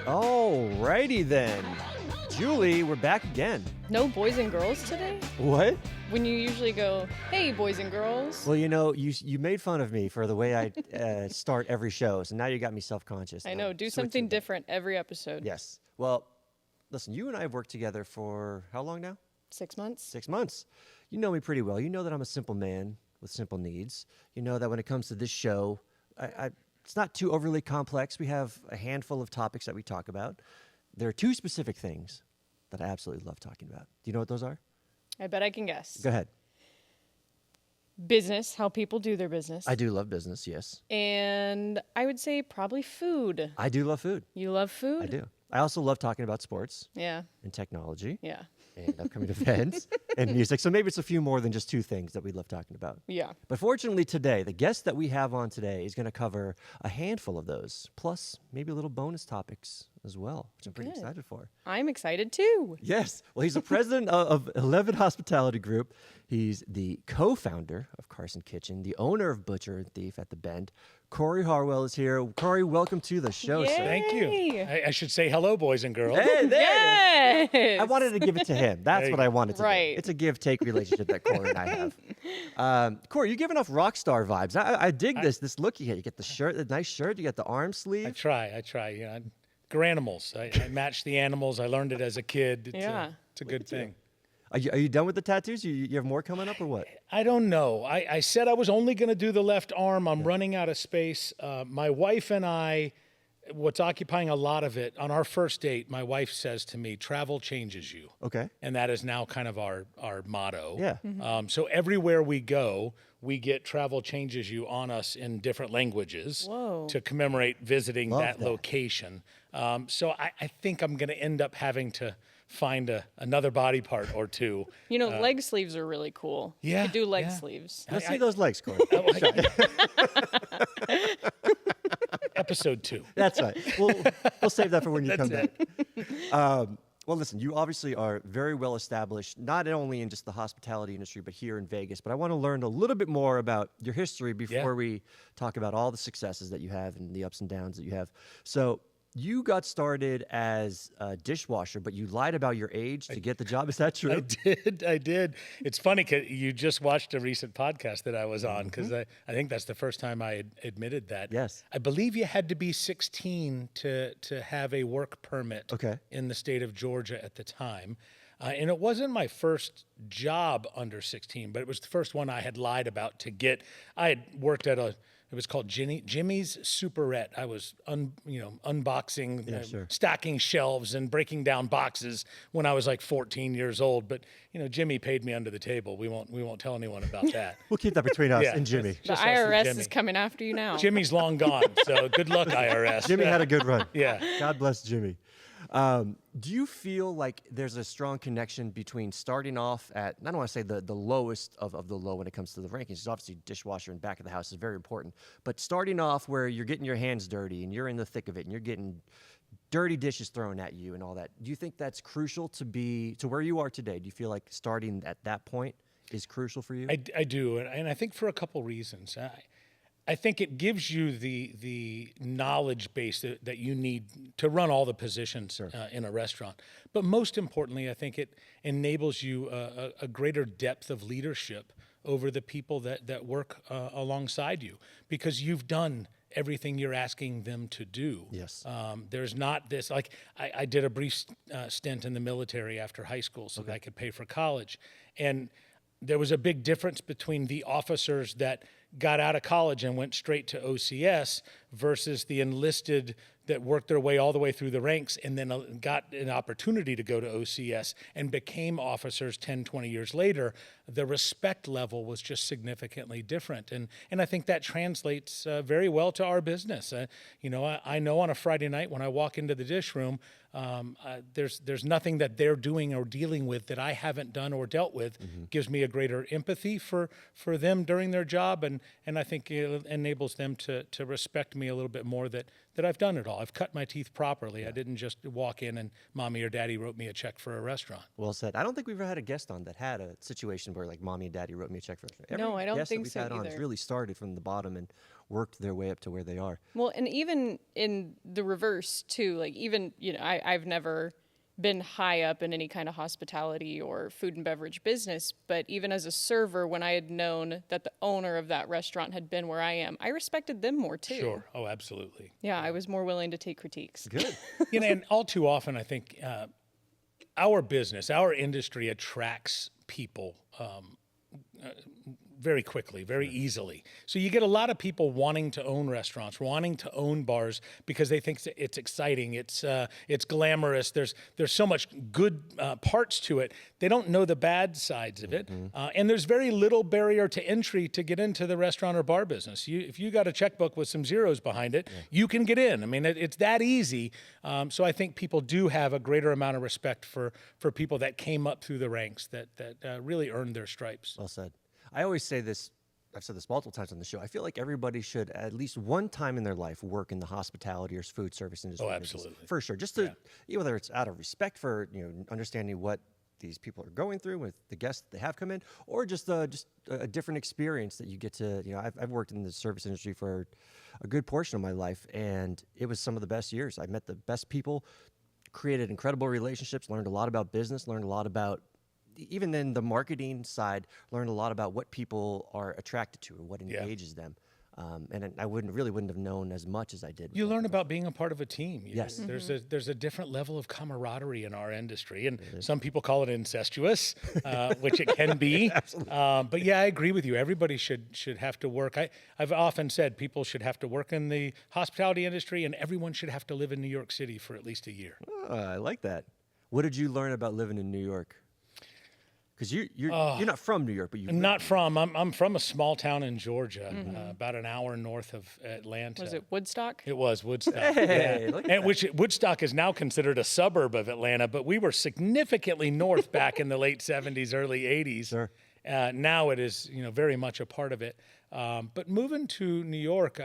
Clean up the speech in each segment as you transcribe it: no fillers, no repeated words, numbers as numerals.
Alrighty then. Julie, we're back again. No boys and girls today? What? When you usually go, hey, boys and girls. Well, you made fun of me for the way I start every show, so now you got me self-conscious. I know, do something different every episode. Yes. Well, listen, you and I have worked together for how long now? 6 months. 6 months. You know me pretty well. You know that I'm a simple man with simple needs. You know that when it comes to this show, it's not too overly complex. We have a handful of topics that we talk about. There are two specific things that I absolutely love talking about. Do you know what those are? I bet I can guess. Go ahead. Business, how people do their business. I do love business, yes. And I would say probably food. I do love food. You love food? I do. I also love talking about sports. Yeah. And technology. Yeah. And upcoming events and music. So maybe it's a few more than just two things that we love talking about. Yeah. But fortunately today, the guest that we have on today is going to cover a handful of those, plus maybe a little bonus topics as well, which I'm pretty excited for. I'm excited too. Yes. Well, he's the president of 11 Hospitality Group. He's the co-founder of Carson Kitchen, the owner of Butcher and Thief at the Bend. Cory Harwell is here. Cory, welcome to the show, Yay. sir. Thank you. I should say hello, boys and girls. Hey, there it is. Yes. I wanted to give it to him. That's what I wanted to do. Right. It's a give-take relationship that Cory and I have. Cory, you giving off rock star vibes. I dig this look you get. You get the shirt, the nice shirt. You got the arm sleeve. I try. You know, animals. I match the animals. I learned it as a kid. It's a good thing. Are you done with the tattoos? You have more coming up or what? I don't know. I said I was only going to do the left arm. I'm running out of space. My wife and I, what's occupying a lot of it, on our first date, my wife says to me, travel changes you. Okay. And that is now kind of our motto. Yeah. Mm-hmm. So everywhere we go, we get travel changes you on us in different languages. Whoa. To commemorate visiting Love that that. location. So I think I'm going to end up having to find another body part or two. You know, leg sleeves are really cool. Yeah, You could do leg yeah. sleeves. Let's see those legs, Cory. Episode 2. That's right. We'll save that for when you come back. Well, listen, you obviously are very well established, not only in just the hospitality industry, but here in Vegas. But I want to learn a little bit more about your history before we talk about all the successes that you have and the ups and downs that you have. So you got started as a dishwasher, but you lied about your age to get the job. Is that true? I did. It's funny because you just watched a recent podcast that I was on because I think that's the first time I had admitted that. Yes. I believe you had to be 16 to have a work permit in the state of Georgia at the time. And it wasn't my first job under 16, but it was the first one I had lied about to get. I had worked at it was called Jimmy's Superette. I was unboxing, stacking shelves and breaking down boxes when I was like 14 years old. But Jimmy paid me under the table. We won't tell anyone about that. We'll keep that between us and Jimmy. The IRS is coming after you now. Jimmy's long gone, so good luck, IRS. Jimmy had a good run. Yeah. God bless Jimmy. Do you feel like there's a strong connection between starting off at, I don't want to say the lowest of the low when it comes to the rankings, because obviously dishwasher and back of the house is very important, but starting off where you're getting your hands dirty and you're in the thick of it and you're getting dirty dishes thrown at you and all that, do you think that's crucial to where you are today? Do you feel like starting at that point is crucial for you? I do, and I think for a couple reasons. I think it gives you the knowledge base that you need to run all the positions in a restaurant. But most importantly, I think it enables you a greater depth of leadership over the people that work alongside you, because you've done everything you're asking them to do. Yes. There's not this, like I did a brief stint in the military after high school so that I could pay for college. And there was a big difference between the officers that got out of college and went straight to OCS versus the enlisted that worked their way all the way through the ranks and then got an opportunity to go to OCS and became officers 10, 20 years later. The respect level was just significantly different. And I think that translates very well to our business. I know on a Friday night when I walk into the dish room, there's nothing that they're doing or dealing with that I haven't done or dealt with. Gives me a greater empathy for them during their job, and I think it enables them to respect me a little bit more that I've done it all. I've cut my teeth properly. I didn't just walk in and mommy or daddy wrote me a check for a restaurant. Well said. I don't think we've ever had a guest on that had a situation where like mommy and daddy wrote me a check for it. No, I don't guest that think we've so had on has either. really started from the bottom and worked their way up to where they are. Well, and even in the reverse too, like even, I've never been high up in any kind of hospitality or food and beverage business, but even as a server, when I had known that the owner of that restaurant had been where I am, I respected them more too. Sure. Oh, absolutely. Yeah, I was more willing to take critiques. Good. And all too often, I think our business, our industry attracts people very quickly, very easily. So you get a lot of people wanting to own restaurants, wanting to own bars because they think it's exciting, it's glamorous. There's so much good parts to it. They don't know the bad sides of it, and there's very little barrier to entry to get into the restaurant or bar business. If you got a checkbook with some zeros behind it, you can get in. I mean, it's that easy. So I think people do have a greater amount of respect for people that came up through the ranks that really earned their stripes. Well said. I always say this, I've said this multiple times on the show. I feel like everybody should at least one time in their life work in the hospitality or food service industry. Oh, absolutely. For sure. Just to, whether it's out of respect for, understanding what these people are going through with the guests that they have come in, or just a different experience that you get to, I've worked in the service industry for a good portion of my life, and it was some of the best years. I met the best people, created incredible relationships, learned a lot about business, learned a lot about, even in the marketing side, learned a lot about what people are attracted to or what engages them. And I wouldn't have known as much as I did. You learn about being a part of a team. Yes. There's a different level of camaraderie in our industry, and some people call it incestuous, which it can be. But yeah, I agree with you. Everybody should have to work. I've often said people should have to work in the hospitality industry, and everyone should have to live in New York City for at least a year. Oh, I like that. What did you learn about living in New York? Because you're not from New York, but you Not from. I'm from a small town in Georgia, about an hour north of Atlanta. Was it Woodstock? It was Woodstock. Hey, look at and which Woodstock is now considered a suburb of Atlanta, but we were significantly north back in the late 70s, early 80s. Sure. Now it is, very much a part of it. But moving to New York,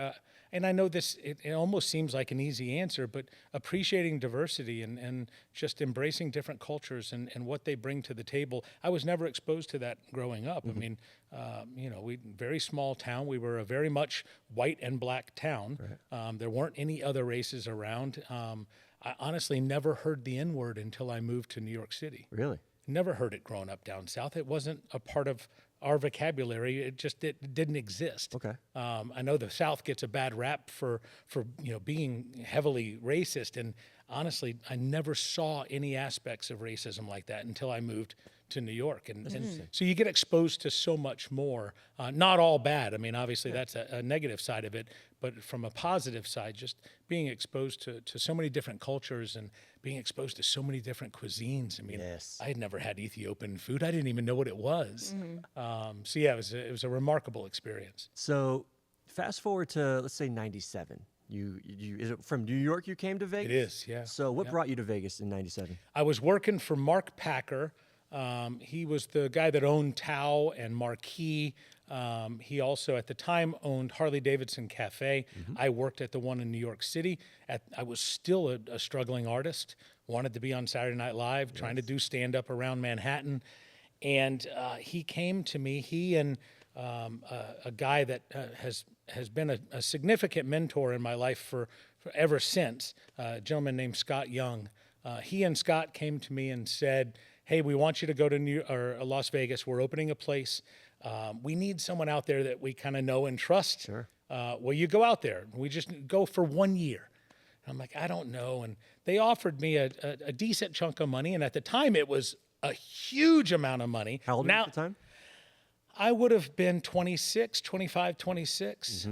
and I know it almost seems like an easy answer, but appreciating diversity and just embracing different cultures and what they bring to the table. I was never exposed to that growing up. I mean, we very small town. We were a very much white and black town. Right. There weren't any other races around. I honestly never heard the N-word until I moved to New York City. Really? Never heard it growing up down south. It wasn't a part of our vocabulary. It didn't exist. Okay. I know the South gets a bad rap for being heavily racist, and honestly, I never saw any aspects of racism like that until I moved to New York. And so you get exposed to so much more. Not all bad. I mean, obviously that's a negative side of it, but from a positive side, just being exposed to so many different cultures and being exposed to so many different cuisines. I mean, I had never had Ethiopian food. I didn't even know what it was. So yeah, it was a remarkable experience. So fast forward to, let's say, 97. You is it from New York you came to Vegas? It is, yeah. So what brought you to Vegas in 97? I was working for Mark Packer. He was the guy that owned Tao and Marquee. He also, at the time, owned Harley Davidson Cafe. I worked at the one in New York City. I was still a struggling artist, wanted to be on Saturday Night Live, trying to do stand-up around Manhattan. And he came to me, he and a guy that has been a significant mentor in my life for ever since, a gentleman named Scott Young. He and Scott came to me and said, hey, we want you to go to Las Vegas. We're opening a place. We need someone out there that we kind of know and trust. Sure. Well, you go out there. We just go for 1 year. And I'm like, I don't know. And they offered me a decent chunk of money. And at the time, it was a huge amount of money. How old were you at the time? I would have been 26, 25, 26.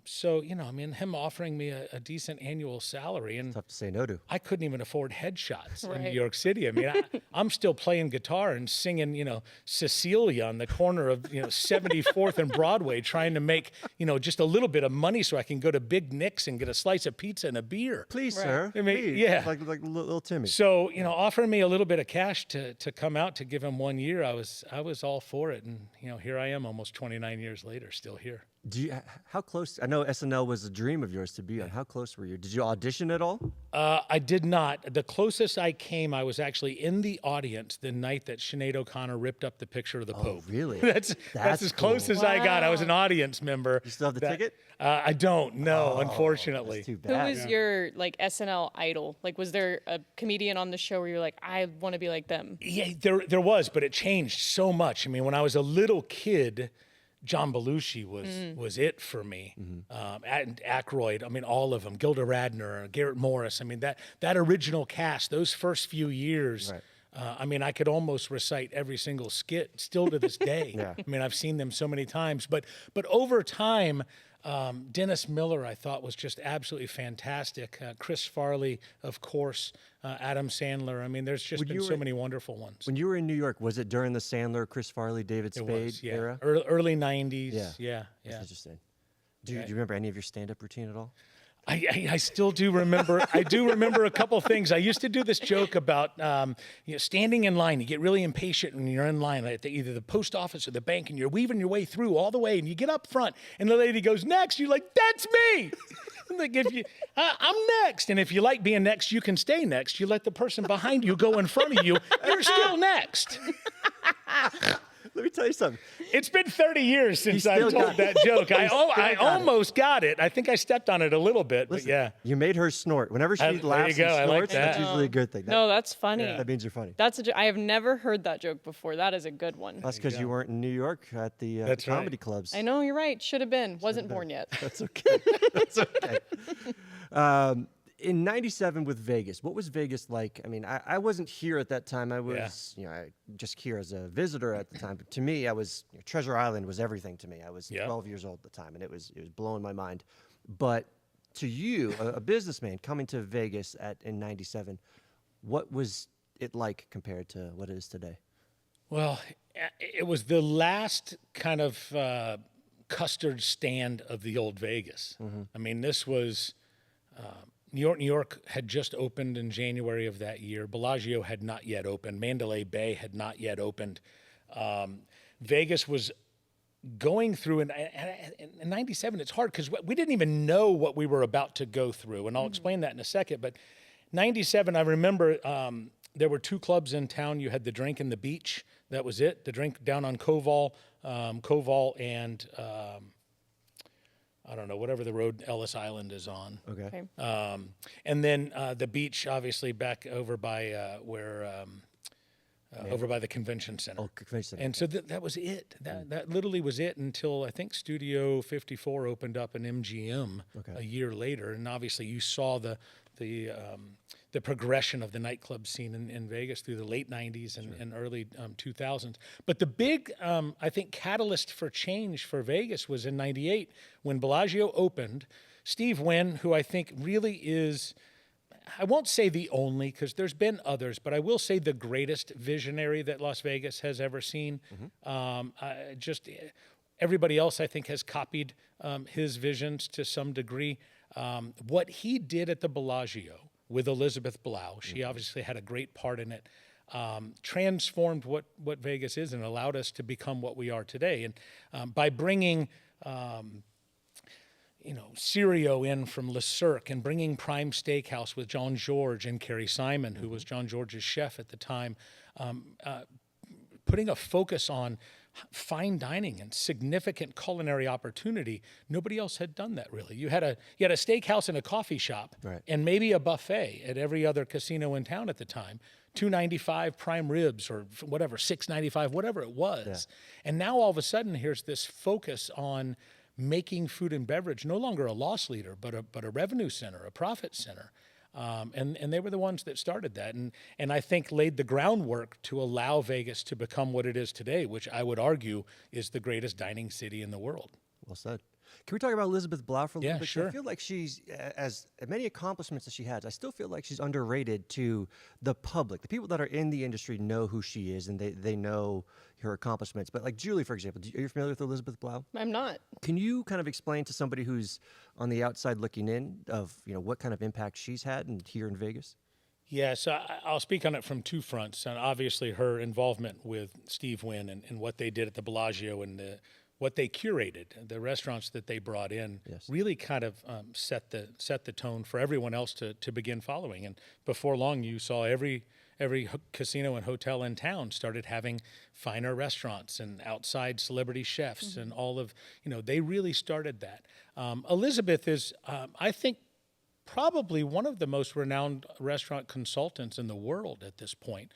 So, him offering me a decent annual salary. And Tough to say no to. I couldn't even afford headshots in New Right. York City. I mean, I'm still playing guitar and singing, Cecilia on the corner of, 74th and Broadway, trying to make, just a little bit of money so I can go to Big Nick's and get a slice of pizza and a beer. Please, sir. I mean, please. yeah. Like little Timmy. So, offering me a little bit of cash to come out to give him 1 year, I was all for it. And, here I am almost 29 years later, still here. How close? I know SNL was a dream of yours to be on. How close were you? Did you audition at all? I did not. The closest I came, I was actually in the audience the night that Sinead O'Connor ripped up the picture of the Pope. Really? That's as close cool. as I got. I was an audience member. You still have the ticket? I don't. No, unfortunately. That's too Who bad. was your like SNL idol? Like, was there a comedian on the show where you're like, I want to be like them? Yeah, there was, but it changed so much. I mean, when I was a little kid, John Belushi was it for me. And Aykroyd, I mean, all of them. Gilda Radner, Garrett Morris. I mean, that original cast, those first few years. Right. I mean, I could almost recite every single skit still to this day. Yeah. I mean, I've seen them so many times. But over time, Dennis Miller, I thought, was just absolutely fantastic. Chris Farley, of course, Adam Sandler. I mean, there's just been so many wonderful ones. When you were in New York, was it during the Sandler, Chris Farley, David Spade Yeah. era? Early 90s. Yeah. Yeah. That's interesting. Do you remember any of your stand-up routine at all? I still do remember. I do remember a couple things. I used to do this joke about standing in line. You get really impatient when you're in line at either the post office or the bank, and you're weaving your way through all the way, and you get up front, and the lady goes next. You're like, "That's me." Like if you, I'm next, and if you like being next, you can stay next. You let the person behind you go in front of you. You're still next. Let me tell you something. It's been 30 years since I still told got that joke. I got almost got it. I think I stepped on it a little bit, Listen, but yeah. You made her snort. Whenever she There you laughs go. and I like snorts, that's that. usually a good thing. No, that's funny. That means you're funny. That's I have never heard that joke before. That is a good one. That's because you weren't in New York at the That's right. comedy clubs. I know, you're right. Should have been. Wasn't born yet. That's okay. That's okay. In '97 with Vegas, what was Vegas like? I mean, I wasn't here at that time. I was, just here as a visitor at the time. But to me, I was Treasure Island was everything to me. I was 12 years old at the time, and it was blowing my mind. But to you, a businessman coming to Vegas in '97, what was it like compared to what it is today? Well, it was the last kind of custard stand of the old Vegas. I mean, this was New York had just opened in January of that year. Bellagio had not yet opened. Mandalay Bay had not yet opened. Vegas was going through, in '97, it's hard because we didn't even know what we were about to go through, and I'll explain that in a second. But '97, I remember there were two clubs in town. You had the Drink and the Beach. That was it. The Drink down on Koval and I don't know, whatever the road Ellis Island is on. Okay. And then the beach, obviously, back over by over by the convention center. Oh, convention center. And so that was it. That literally was it until I think Studio 54 opened up in MGM a year later. And obviously, you saw the progression of the nightclub scene in Vegas through the late 90s and early 2000s. But the big, I think, catalyst for change for Vegas was in '98 when Bellagio opened. Steve Wynn, who I think really is, I won't say the only, because there's been others, but I will say the greatest visionary that Las Vegas has ever seen. Just everybody else, I think, has copied his visions to some degree. What he did at the Bellagio with Elizabeth Blau, she obviously had a great part in it, transformed what Vegas is and allowed us to become what we are today. And by bringing Sirio in from Le Cirque and bringing Prime Steakhouse with John George and Kerry Simon, who was John George's chef at the time, putting a focus on fine dining and significant culinary opportunity. Nobody else had done that really. You had a steakhouse and a coffee shop, Right. and maybe a buffet at every other casino in town at the time. $2.95 prime ribs or whatever, $6.95, whatever it was. Yeah. And now all of a sudden, here's this focus on making food and beverage no longer a loss leader, but a revenue center, a profit center. And they were the ones that started that, and I think laid the groundwork to allow Vegas to become what it is today, which I would argue is the greatest dining city in the world. Well said. Can we talk about Elizabeth Blau for a little bit? Sure. I feel like she's, as many accomplishments as she has, I still feel like she's underrated to the public. The people that are in the industry know who she is, and they know her accomplishments. But like Julie, for example, are you familiar with Elizabeth Blau? I'm not. Can you kind of explain to somebody who's on the outside looking in of what kind of impact she's had here in Vegas? Yeah, so I'll speak on it from two fronts, and obviously her involvement with Steve Wynn and what they did at the Bellagio and what they curated, the restaurants that they brought in, really kind of set the tone for everyone else to begin following. And before long, you saw every casino and hotel in town started having finer restaurants and outside celebrity chefs and all of, they really started that. Elizabeth is, I think, probably one of the most renowned restaurant consultants in the world at this point.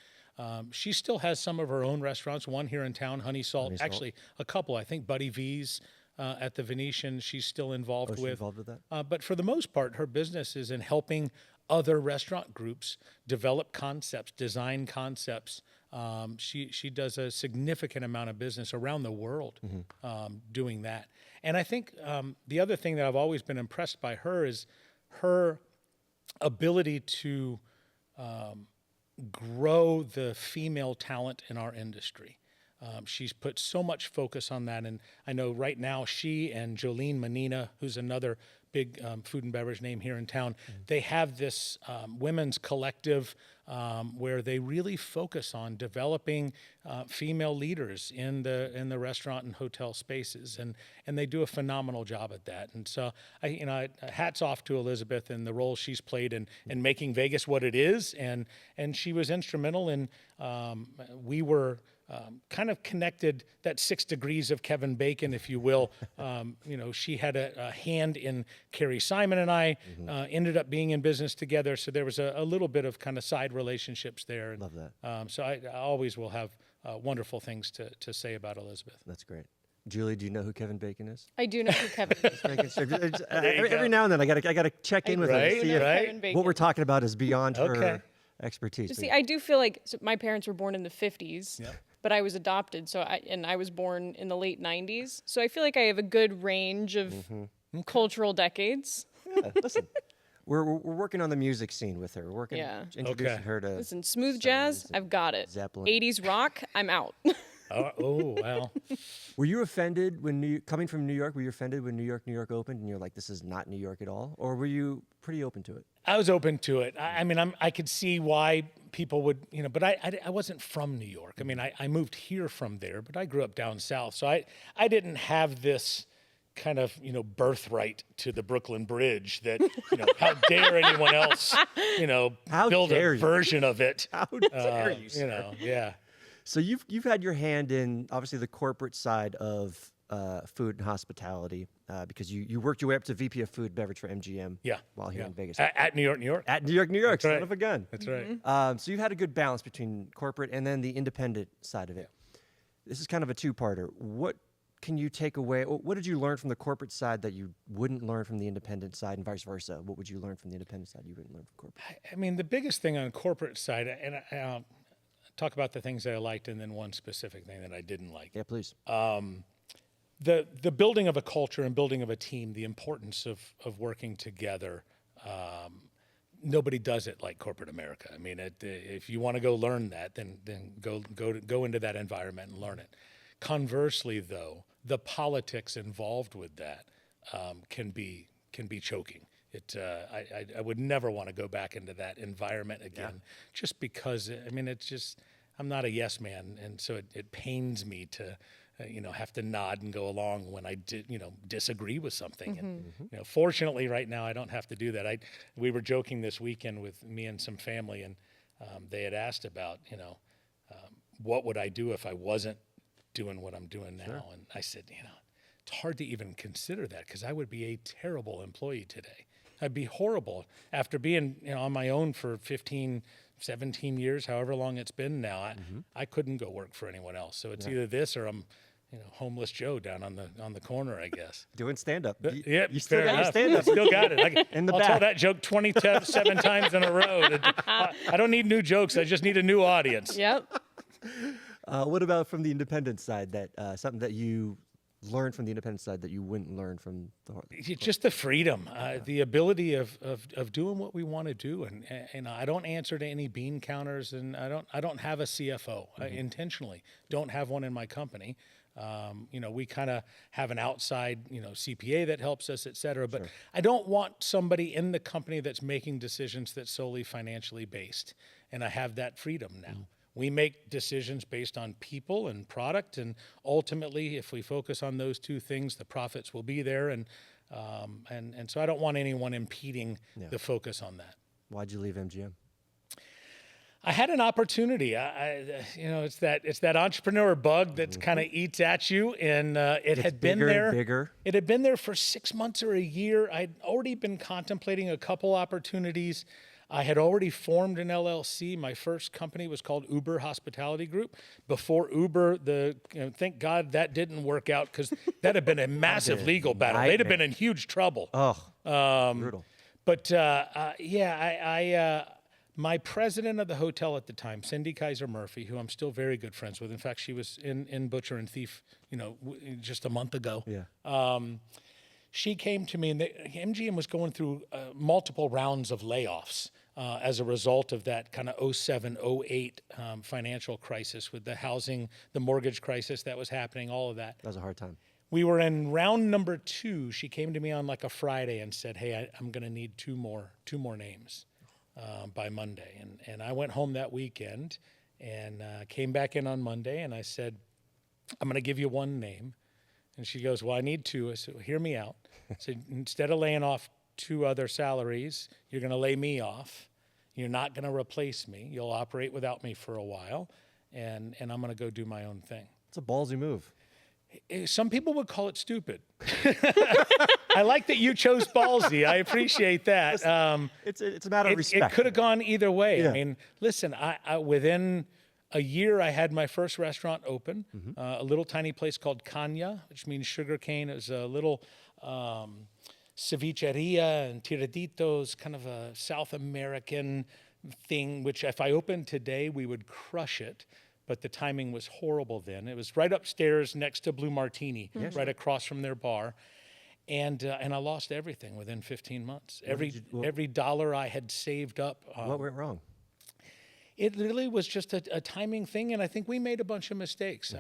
She still has some of her own restaurants, one here in town, Honey Salt. Actually, a couple. I think Buddy V's at the Venetian she's still involved with. Involved with that? But for the most part, her business is in helping other restaurant groups develop concepts, design concepts. She does a significant amount of business around the world doing that. And I think the other thing that I've always been impressed by her is her ability to grow the female talent in our industry. She's put so much focus on that, and I know right now she and Jolene Menina, who's another big food and beverage name here in town, they have this women's collective where they really focus on developing female leaders in the restaurant and hotel spaces, and they do a phenomenal job at that. And so hats off to Elizabeth and the role she's played in making Vegas what it is, and she was instrumental in we were kind of connected, that 6 degrees of Kevin Bacon, if you will. She had a hand in Kerry Simon and I ended up being in business together. So there was a little bit of kind of side relationships there. Love that. So I always will have wonderful things to say about Elizabeth. That's great. Julie, do you know who Kevin Bacon is? I do know who Kevin is. Making sure. Every now and then I gotta check in with her to see if what we're talking about is beyond her expertise. See, I do feel like my parents were born in the 50s. Yep. But I was adopted, so I was born in the late 90s. So I feel like I have a good range of cultural decades. Yeah, listen, we're working on the music scene with her. We're working, introducing her to. Listen, smooth jazz, I've got it. Zeppelin. 80s rock, I'm out. Oh, well. Were you offended coming from New York? Were you offended when New York opened, and you're like, this is not New York at all? Or were you pretty open to it? I was open to it. I mean, I could see why people would, but I wasn't from New York. I mean, I moved here from there, but I grew up down south. So I didn't have this kind of, birthright to the Brooklyn Bridge that, how dare anyone else, build a version of it. How dare you, sir? Yeah. So you've had your hand in, obviously, the corporate side of food and hospitality because you worked your way up to VP of Food and Beverage for MGM while here in Vegas. At New York. At New York, That's son right. of a gun. That's right. So you've had a good balance between corporate and then the independent side of it. This is kind of a two-parter. What can you take away? What did you learn from the corporate side that you wouldn't learn from the independent side, and vice versa? What would you learn from the independent side you wouldn't learn from corporate? I mean, the biggest thing on corporate side, and I'll talk about the things that I liked and then one specific thing that I didn't like. Yeah, please. The building of a culture and building of a team, the importance of working together. Nobody does it like corporate America. I mean, if you want to go learn that, then go into that environment and learn it. Conversely, though, the politics involved with that can be choking. I would never want to go back into that environment again, just because I'm not a yes man, and so it pains me to have to nod and go along when I disagree with something. And fortunately, right now I don't have to do that. We were joking this weekend with me and some family, and they had asked about what would I do if I wasn't doing what I'm doing now, and I said, it's hard to even consider that because I would be a terrible employee today. I'd be horrible after being on my own for 15, 17 years, however long it's been now. I couldn't go work for anyone else. So it's either this or I'm homeless Joe down on the corner, I guess. Doing stand-up. You still got your stand-up. Still got it. I'll back. tell that joke 27 times in a row. I don't need new jokes. I just need a new audience. Yep. What about from the independent side? That something that you learned from the independent side that you wouldn't learn from the just the freedom, the ability of doing what we want to do, and I don't answer to any bean counters, and I don't have a CFO. I intentionally don't have one in my company. We kind of have an outside, CPA that helps us, et cetera. But I don't want somebody in the company that's making decisions that's solely financially based. And I have that freedom now. We make decisions based on people and product, and ultimately, if we focus on those two things, the profits will be there. And so I don't want anyone impeding the focus on that. Why'd you leave MGM? I had an opportunity. It's that entrepreneur bug that kind of eats at you, and it had been there. Bigger. It had been there for 6 months or a year. I'd already been contemplating a couple opportunities. I had already formed an LLC. My first company was called Uber Hospitality Group. Before Uber, thank God that didn't work out, because that had been a massive legal battle. They'd have been in huge trouble. Brutal. But my president of the hotel at the time, Cindy Kaiser Murphy, who I'm still very good friends with. In fact, she was in Butcher and Thief, just a month ago. Yeah. She came to me, and MGM was going through multiple rounds of layoffs as a result of that kind of 07, 08 financial crisis with the housing, the mortgage crisis that was happening, all of that. That was a hard time. We were in round number 2. She came to me on like a Friday and said, "Hey, I'm going to need two more names by Monday." And I went home that weekend and came back in on Monday, and I said, "I'm going to give you one name." And she goes, "Well, I need 2. I said, "Well, hear me out." I said, "Instead of laying off 2 other salaries, you're going to lay me off. You're not going to replace me. You'll operate without me for a while, and I'm going to go do my own thing." It's a ballsy move. Some people would call it stupid. I like that you chose ballsy. I appreciate that. It's a matter of respect. It could have gone either way. Yeah. I mean, listen, I within a year, I had my first restaurant open, a little tiny place called Caña, which means sugar cane. It was a little cevicheria and tiraditos, kind of a South American thing, which if I opened today, we would crush it. But the timing was horrible then. It was right upstairs next to Blue Martini, right across from their bar. And I lost everything within 15 months. Every dollar I had saved up. What went wrong? It really was just a timing thing, and I think we made a bunch of mistakes.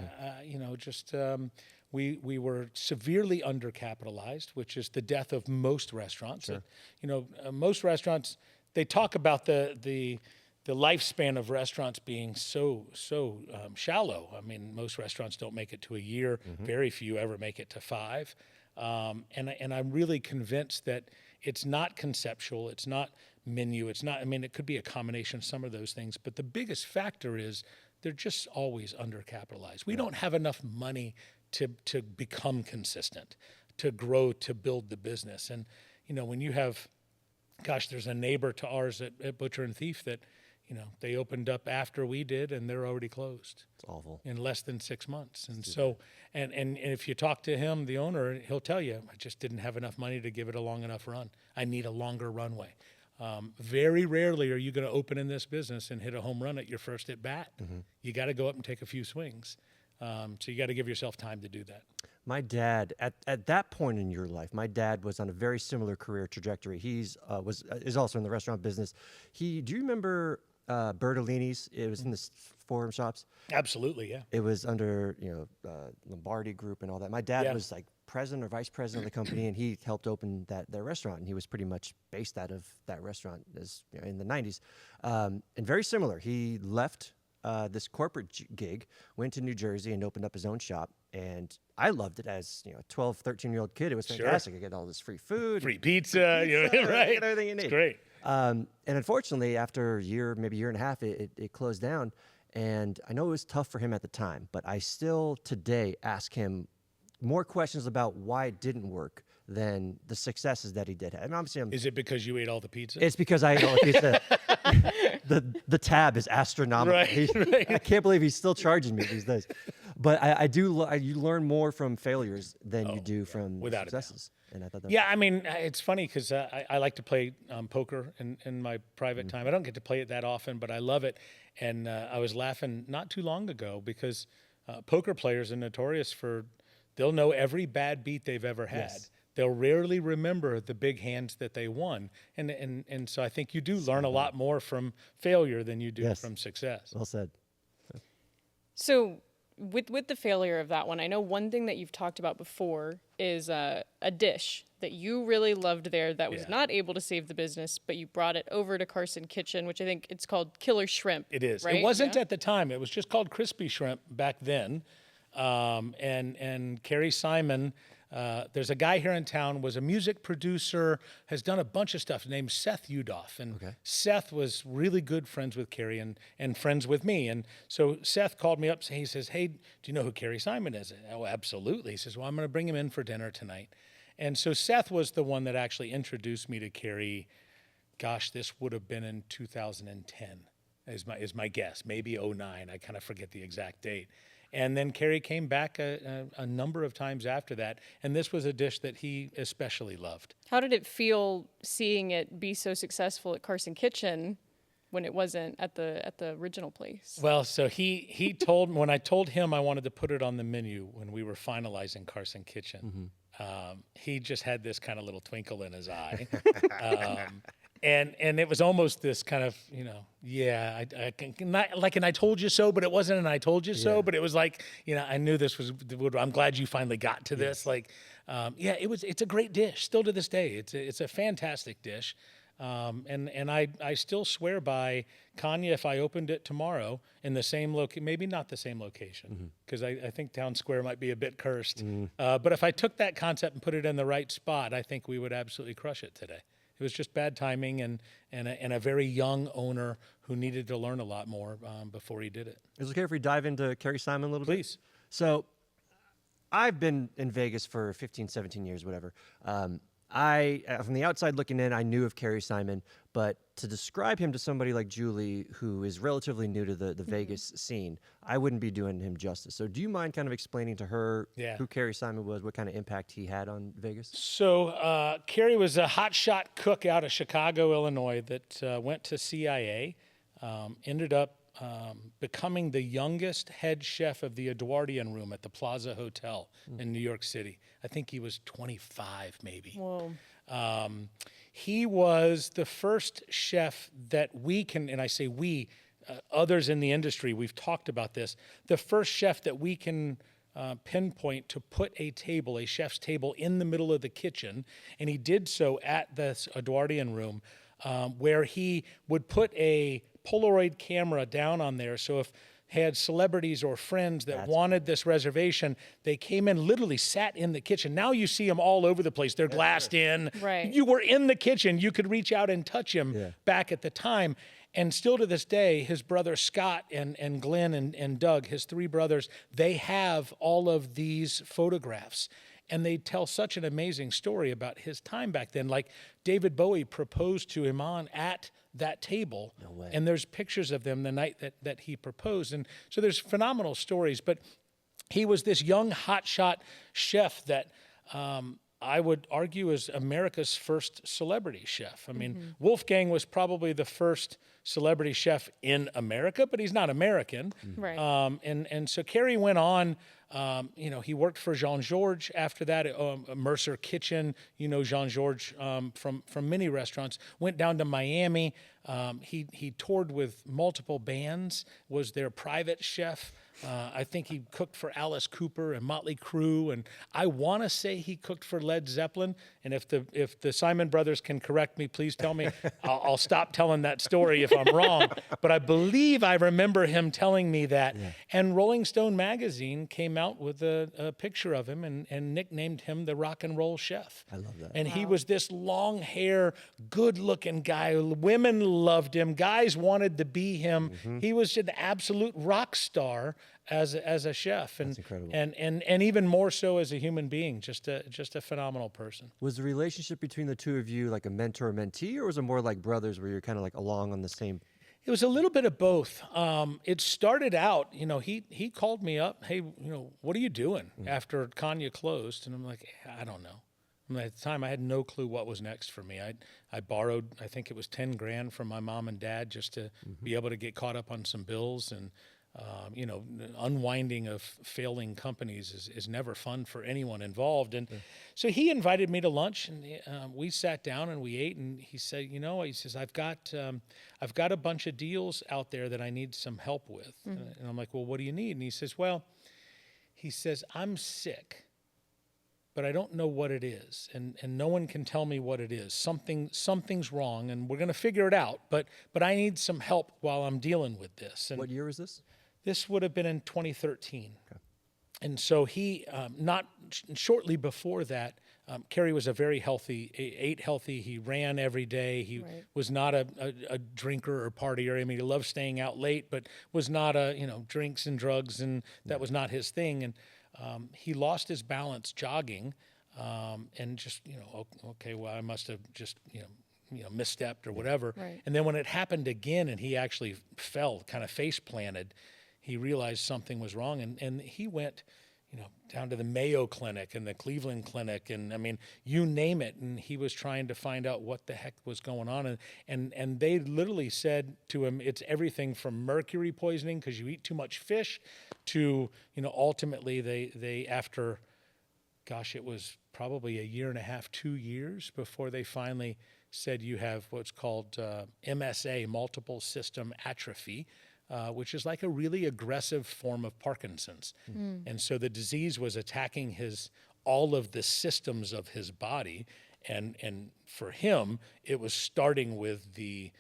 We were severely undercapitalized, which is the death of most restaurants. Sure. Most restaurants, they talk about the lifespan of restaurants being so shallow. I mean, most restaurants don't make it to a year. Very few ever make it to 5. And I'm really convinced that it's not conceptual. It's not menu. It's not. I mean, it could be a combination of some of those things. But the biggest factor is they're just always undercapitalized. We don't have enough money to become consistent, to grow, to build the business. And when you have, there's a neighbor to ours at Butcher and Thief that, they opened up after we did, and they're already closed. It's awful. In less than 6 months. And so, and if you talk to him, the owner, he'll tell you, I just didn't have enough money to give it a long enough run. I need a longer runway. Very rarely are you going to open in this business and hit a home run at your first at bat. You got to go up and take a few swings. So you got to give yourself time to do that. My dad, at that point in your life, my dad was on a very similar career trajectory. Is also in the restaurant business. Do you remember Bertolini's? It was in the Forum Shops. Absolutely, yeah. It was under Lombardi Group and all that. My dad was like president or vice president of the company, and he helped open their restaurant, and he was pretty much based out of that restaurant in the 90s. And very similar. He left this corporate gig, went to New Jersey and opened up his own shop. And I loved it as a 12, 13-year-old kid. It was fantastic. I get all this free food. Free pizza, right? Get everything you need. It's great. And unfortunately, after a year, maybe a year and a half, it closed down. And I know it was tough for him at the time, but I still today ask him more questions about why it didn't work than the successes that he did have. And obviously, is it because you ate all the pizza? It's because I ate all the pizza. The tab is astronomical. Right. I can't believe he's still charging me these days. But you learn more from failures than you do from successes. And I thought that I mean, it's funny because I like to play poker in my private time. I don't get to play it that often, but I love it. And I was laughing not too long ago because poker players are notorious for, they'll know every bad beat they've ever had. Yes. They'll rarely remember the big hands that they won. And so I think you do learn a lot more from failure than you do from success. Well said. So with the failure of that one, I know one thing that you've talked about before is a dish that you really loved there that was Yeah. not able to save the business, but you brought it over to Carson Kitchen, which I think it's called Killer Shrimp. It is. Right? It wasn't Yeah. at the time. It was just called Crispy Shrimp back then. And Kerry Simon, there's a guy here in town, was a music producer, has done a bunch of stuff, named Seth Udoff. And Seth was really good friends with Kerry and friends with me. And so Seth called me up. He says, hey, do you know who Kerry Simon is? Oh, absolutely. He says, well, I'm going to bring him in for dinner tonight. And so Seth was the one that actually introduced me to Kerry. Gosh, this would have been in 2010 is my guess, maybe 09. I kind of forget the exact date. And then Kerry came back a number of times after that, and this was a dish that he especially loved. How did it feel seeing it be so successful at Carson Kitchen when it wasn't at the original place? Well, so he told me, when I told him I wanted to put it on the menu when we were finalizing Carson Kitchen, he just had this kind of little twinkle in his eye. And it was almost this kind of, I can not like an I told you so, but it wasn't an I told you so, but it was like, I knew this was, I'm glad you finally got to this. Like, it's a great dish still to this day. It's a fantastic dish. And I still swear by Kanya, if I opened it tomorrow in the same maybe not the same location, because I think Town Square might be a bit cursed. But if I took that concept and put it in the right spot, I think we would absolutely crush it today. It was just bad timing and a very young owner who needed to learn a lot more before he did it. Is it okay if we dive into Kerry Simon a little bit? Please. So I've been in Vegas for 15, 17 years, whatever. From the outside looking in, I knew of Kerry Simon, but to describe him to somebody like Julie, who is relatively new to the Vegas scene, I wouldn't be doing him justice. So do you mind kind of explaining to her who Kerry Simon was, what kind of impact he had on Vegas? So Kerry was a hotshot cook out of Chicago, Illinois that went to CIA, ended up becoming the youngest head chef of the Edwardian Room at the Plaza Hotel in New York City. I think he was 25 maybe. Whoa. He was the first chef that we can, and I say we, others in the industry, we've talked about this, the first chef that we can pinpoint to put a chef's table in the middle of the kitchen, and he did so at the Edwardian Room, where he would put a Polaroid camera down on there, so if had celebrities or friends that wanted this reservation, they came in, literally sat in the kitchen. Now you see them all over the place. They're glassed in. Right. You were in the kitchen. You could reach out and touch him back at the time. And still to this day, his brother Scott and Glenn and Doug, his three brothers, they have all of these photographs. And they tell such an amazing story about his time back then. Like David Bowie proposed to Iman at that table. No way. And there's pictures of them the night that he proposed. And so there's phenomenal stories. But he was this young hotshot chef that I would argue is America's first celebrity chef. I mean, Wolfgang was probably the first celebrity chef in America, but he's not American. Right. And so Kerry went on. He worked for Jean-Georges after that, Mercer Kitchen, Jean-Georges from many restaurants, went down to Miami. He toured with multiple bands, was their private chef. I think he cooked for Alice Cooper and Motley Crue, and I want to say he cooked for Led Zeppelin. And if the Simon brothers can correct me, please tell me. I'll stop telling that story if I'm wrong. But I believe I remember him telling me that. Yeah. And Rolling Stone magazine came out with a picture of him and nicknamed him the rock and roll chef. I love that. And he was this long hair, good looking guy. Women loved him. Guys wanted to be him. He was an absolute rock star as a chef, and That's incredible. and even more so as a human being, just a phenomenal person. Was the relationship between the two of you like a mentor-mentee, or was it more like brothers where you're kind of like along on the same? It was a little bit of both. It started out, he called me up, hey, what are you doing after Kanya closed? And I'm like, I don't know. I mean, at the time, I had no clue what was next for me. I borrowed, I think it was $10,000 from my mom and dad just to be able to get caught up on some bills. And unwinding of failing companies is never fun for anyone involved. And so he invited me to lunch, and we sat down and we ate. And he said, he says, I've got a bunch of deals out there that I need some help with. And I'm like, well, what do you need? And he says, I'm sick, but I don't know what it is, and no one can tell me what it is. Something's wrong, and we're going to figure it out. But I need some help while I'm dealing with this. And What year was this? this would have been in 2013. Okay. And so he, shortly before that, Kerry was a very healthy, ate healthy. He ran every day. He was not a drinker or partier. I mean, he loved staying out late, but was not drinks and drugs, and that was not his thing. And he lost his balance jogging, and just, okay, well, I must have just, misstepped or whatever. Right. And then when it happened again and he actually fell, kind of face planted, he realized something was wrong, and he went, down to the Mayo Clinic and the Cleveland Clinic, and I mean, you name it. And he was trying to find out what the heck was going on, and they literally said to him, it's everything from mercury poisoning because you eat too much fish, to ultimately they after, gosh, it was probably a year and a half, 2 years before they finally said you have what's called MSA, multiple system atrophy. Which is like a really aggressive form of Parkinson's. And so the disease was attacking all of the systems of his body. And for him, it was starting with the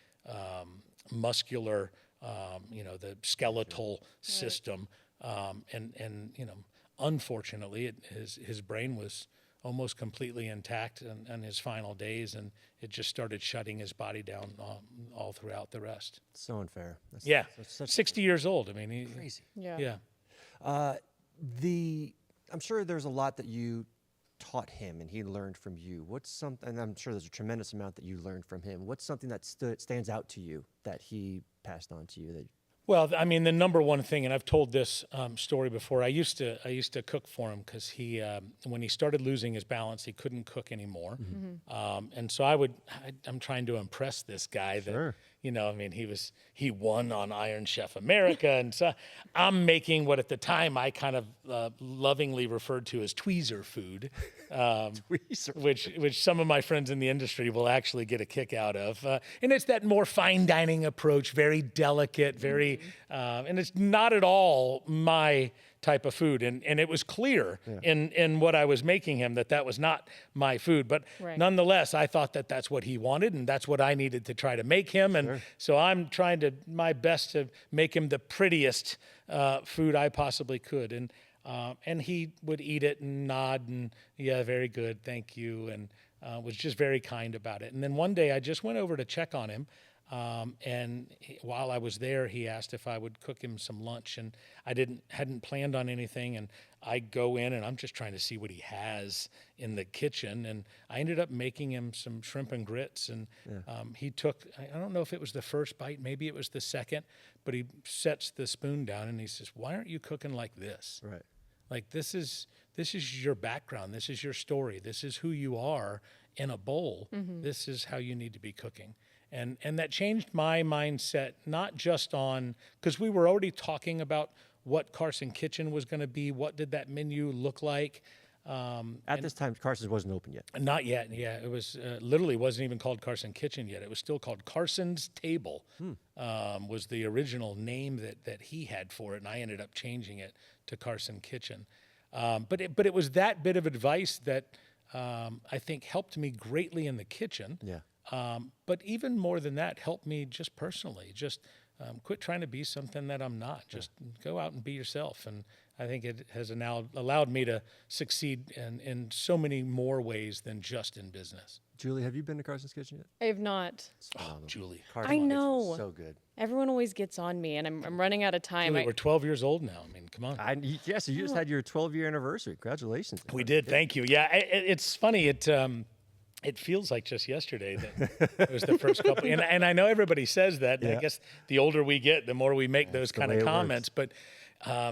muscular, the skeletal system. And unfortunately, his brain was almost completely intact in his final days, and it just started shutting his body down all throughout the rest. So unfair. That's 60 years old. I mean, crazy. Yeah. I'm sure there's a lot that you taught him and he learned from you. And I'm sure there's a tremendous amount that you learned from him. What's something that stands out to you that he passed on to you? Well, I mean, the number one thing, and I've told this story before. I used to cook for him because he, when he started losing his balance, he couldn't cook anymore. And so I'm trying to impress this guy that, I mean, he won on Iron Chef America, and so I'm making what at the time I kind of lovingly referred to as tweezer food, which some of my friends in the industry will actually get a kick out of. And it's that more fine dining approach, very delicate, very, and it's not at all my type of food. And it was clear in what I was making him that was not my food. But nonetheless, I thought that that's what he wanted, and that's what I needed to try to make him. And so I'm trying my best to make him the prettiest food I possibly could. And he would eat it and nod and, yeah, very good, thank you, and was just very kind about it. And then one day I just went over to check on him. While I was there, he asked if I would cook him some lunch, and I hadn't planned on anything. And I go in, and I'm just trying to see what he has in the kitchen. And I ended up making him some shrimp and grits. And he took, I don't know if it was the first bite, maybe it was the second, but he sets the spoon down and he says, "Why aren't you cooking like this? Right. Like this is your background. This is your story. This is who you are in a bowl. This is how you need to be cooking." And that changed my mindset, not just on, because we were already talking about what Carson Kitchen was going to be. What did that menu look like? At this time, Carson's wasn't open yet. Not yet. Yeah, it was literally wasn't even called Carson Kitchen yet. It was still called Carson's Table. Was the original name that he had for it, and I ended up changing it to Carson Kitchen. But it was that bit of advice that I think helped me greatly in the kitchen. Yeah. But even more than that, helped me just personally. Just quit trying to be something that I'm not. Just go out and be yourself. And I think it has now allowed me to succeed in so many more ways than just in business. Julie, have you been to Carson's Kitchen yet? I have not. Julie. Carson's I know. Kitchen is so good. Everyone always gets on me, and I'm running out of time. Julie, we're 12 years old now. I mean, come on. So you just had your 12-year anniversary. Congratulations. We did. Thank you. Yeah, it's funny. It feels like just yesterday that it was the first couple. And I know everybody says that. And I guess the older we get, the more we make those kind of comments. But I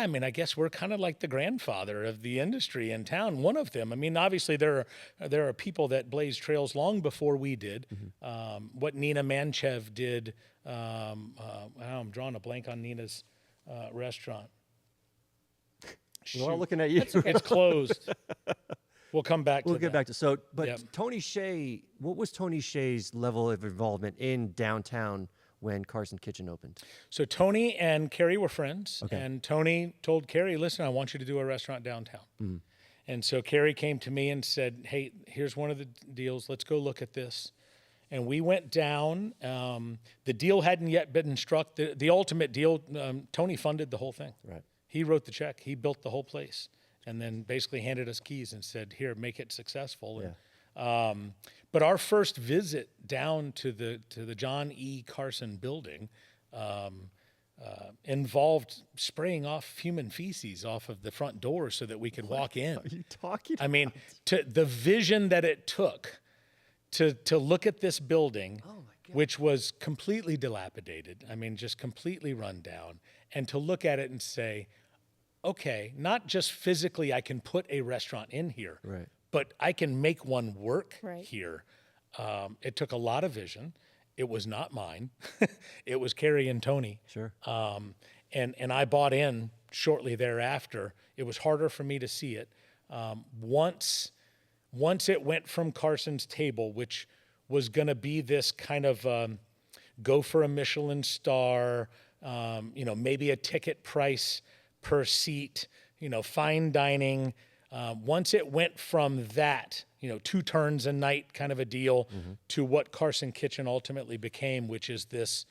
mean, I guess we're kind of like the grandfather of the industry in town. One of them. I mean, obviously there are people that blazed trails long before we did. What Nina Manchev did. I'm drawing a blank on Nina's restaurant. We're all looking at you. It's closed. We'll come back to that. We'll get back to Tony Hsieh, what was Tony Hsieh's level of involvement in downtown when Carson Kitchen opened? So Tony and Kerry were friends, Okay. and Tony told Kerry, "Listen, I want you to do a restaurant downtown." And so Kerry came to me and said, hey, here's one of the deals. Let's go look at this. And we went down. The deal hadn't yet been struck. The ultimate deal, Tony funded the whole thing. Right. He wrote the check. He built the whole place, and then basically handed us keys and said, here, make it successful. Yeah. But our first visit down to the John E. Carson building involved spraying off human feces off of the front door so that we could walk in. Are you talking I mean, to the vision that it took to look at this building, which was completely dilapidated, I mean, just completely run down, and to look at it and say, okay, not just physically I can put a restaurant in here, Right. but I can make one work Right. here. It took a lot of vision. It was not mine. It was Kerry and Tony. Sure. And I bought in shortly thereafter. It was harder for me to see it. Once it went from Carson's table, which was going to be this kind of go for a Michelin star, maybe a ticket price per seat, fine dining. Once it went from that, 2 turns a night kind of a deal to what Carson Kitchen ultimately became, which is this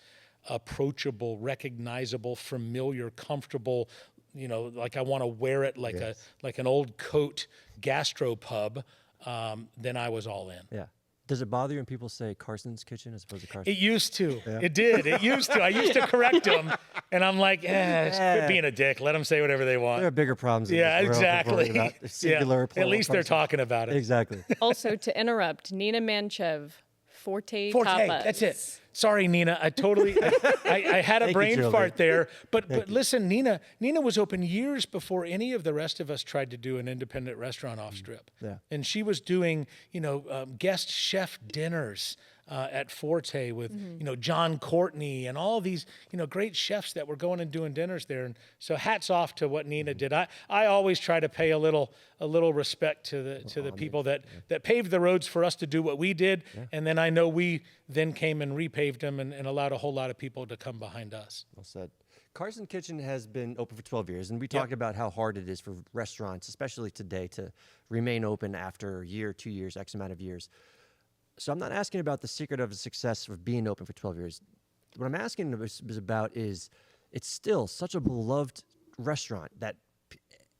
approachable, recognizable, familiar, comfortable, like I want to wear it like like an old coat gastropub, then I was all in. Yeah. Does it bother you when people say Carson's Kitchen as opposed to Carson? It used to. Yeah. It did. It used to. I used to correct them, and I'm like, quit being a dick. Let them say whatever they want. There are bigger problems. Yeah, in this world exactly. than worrying about singular, At least they're Carson. talking about it. Exactly. Also, to interrupt, Nina Manchev, Forte Forte, Tapas. that's it. Sorry, Nina. I had a Thank you, brain Julie. fart there. But listen, Nina was open years before any of the rest of us tried to do an independent restaurant off strip. Yeah. And she was doing, guest chef dinners at Forte with, John Courtney and all these, great chefs that were going and doing dinners there. And so hats off to what Nina did. I always try to pay a little respect to the people that paved the roads for us to do what we did. Yeah. And then I know we then came and repaved them and allowed a whole lot of people to come behind us. Well said. Carson Kitchen has been open for 12 years, and we talked about how hard it is for restaurants, especially today, to remain open after a year, 2 years, X amount of years. So I'm not asking about the secret of the success of being open for 12 years. What I'm asking about is it's still such a beloved restaurant that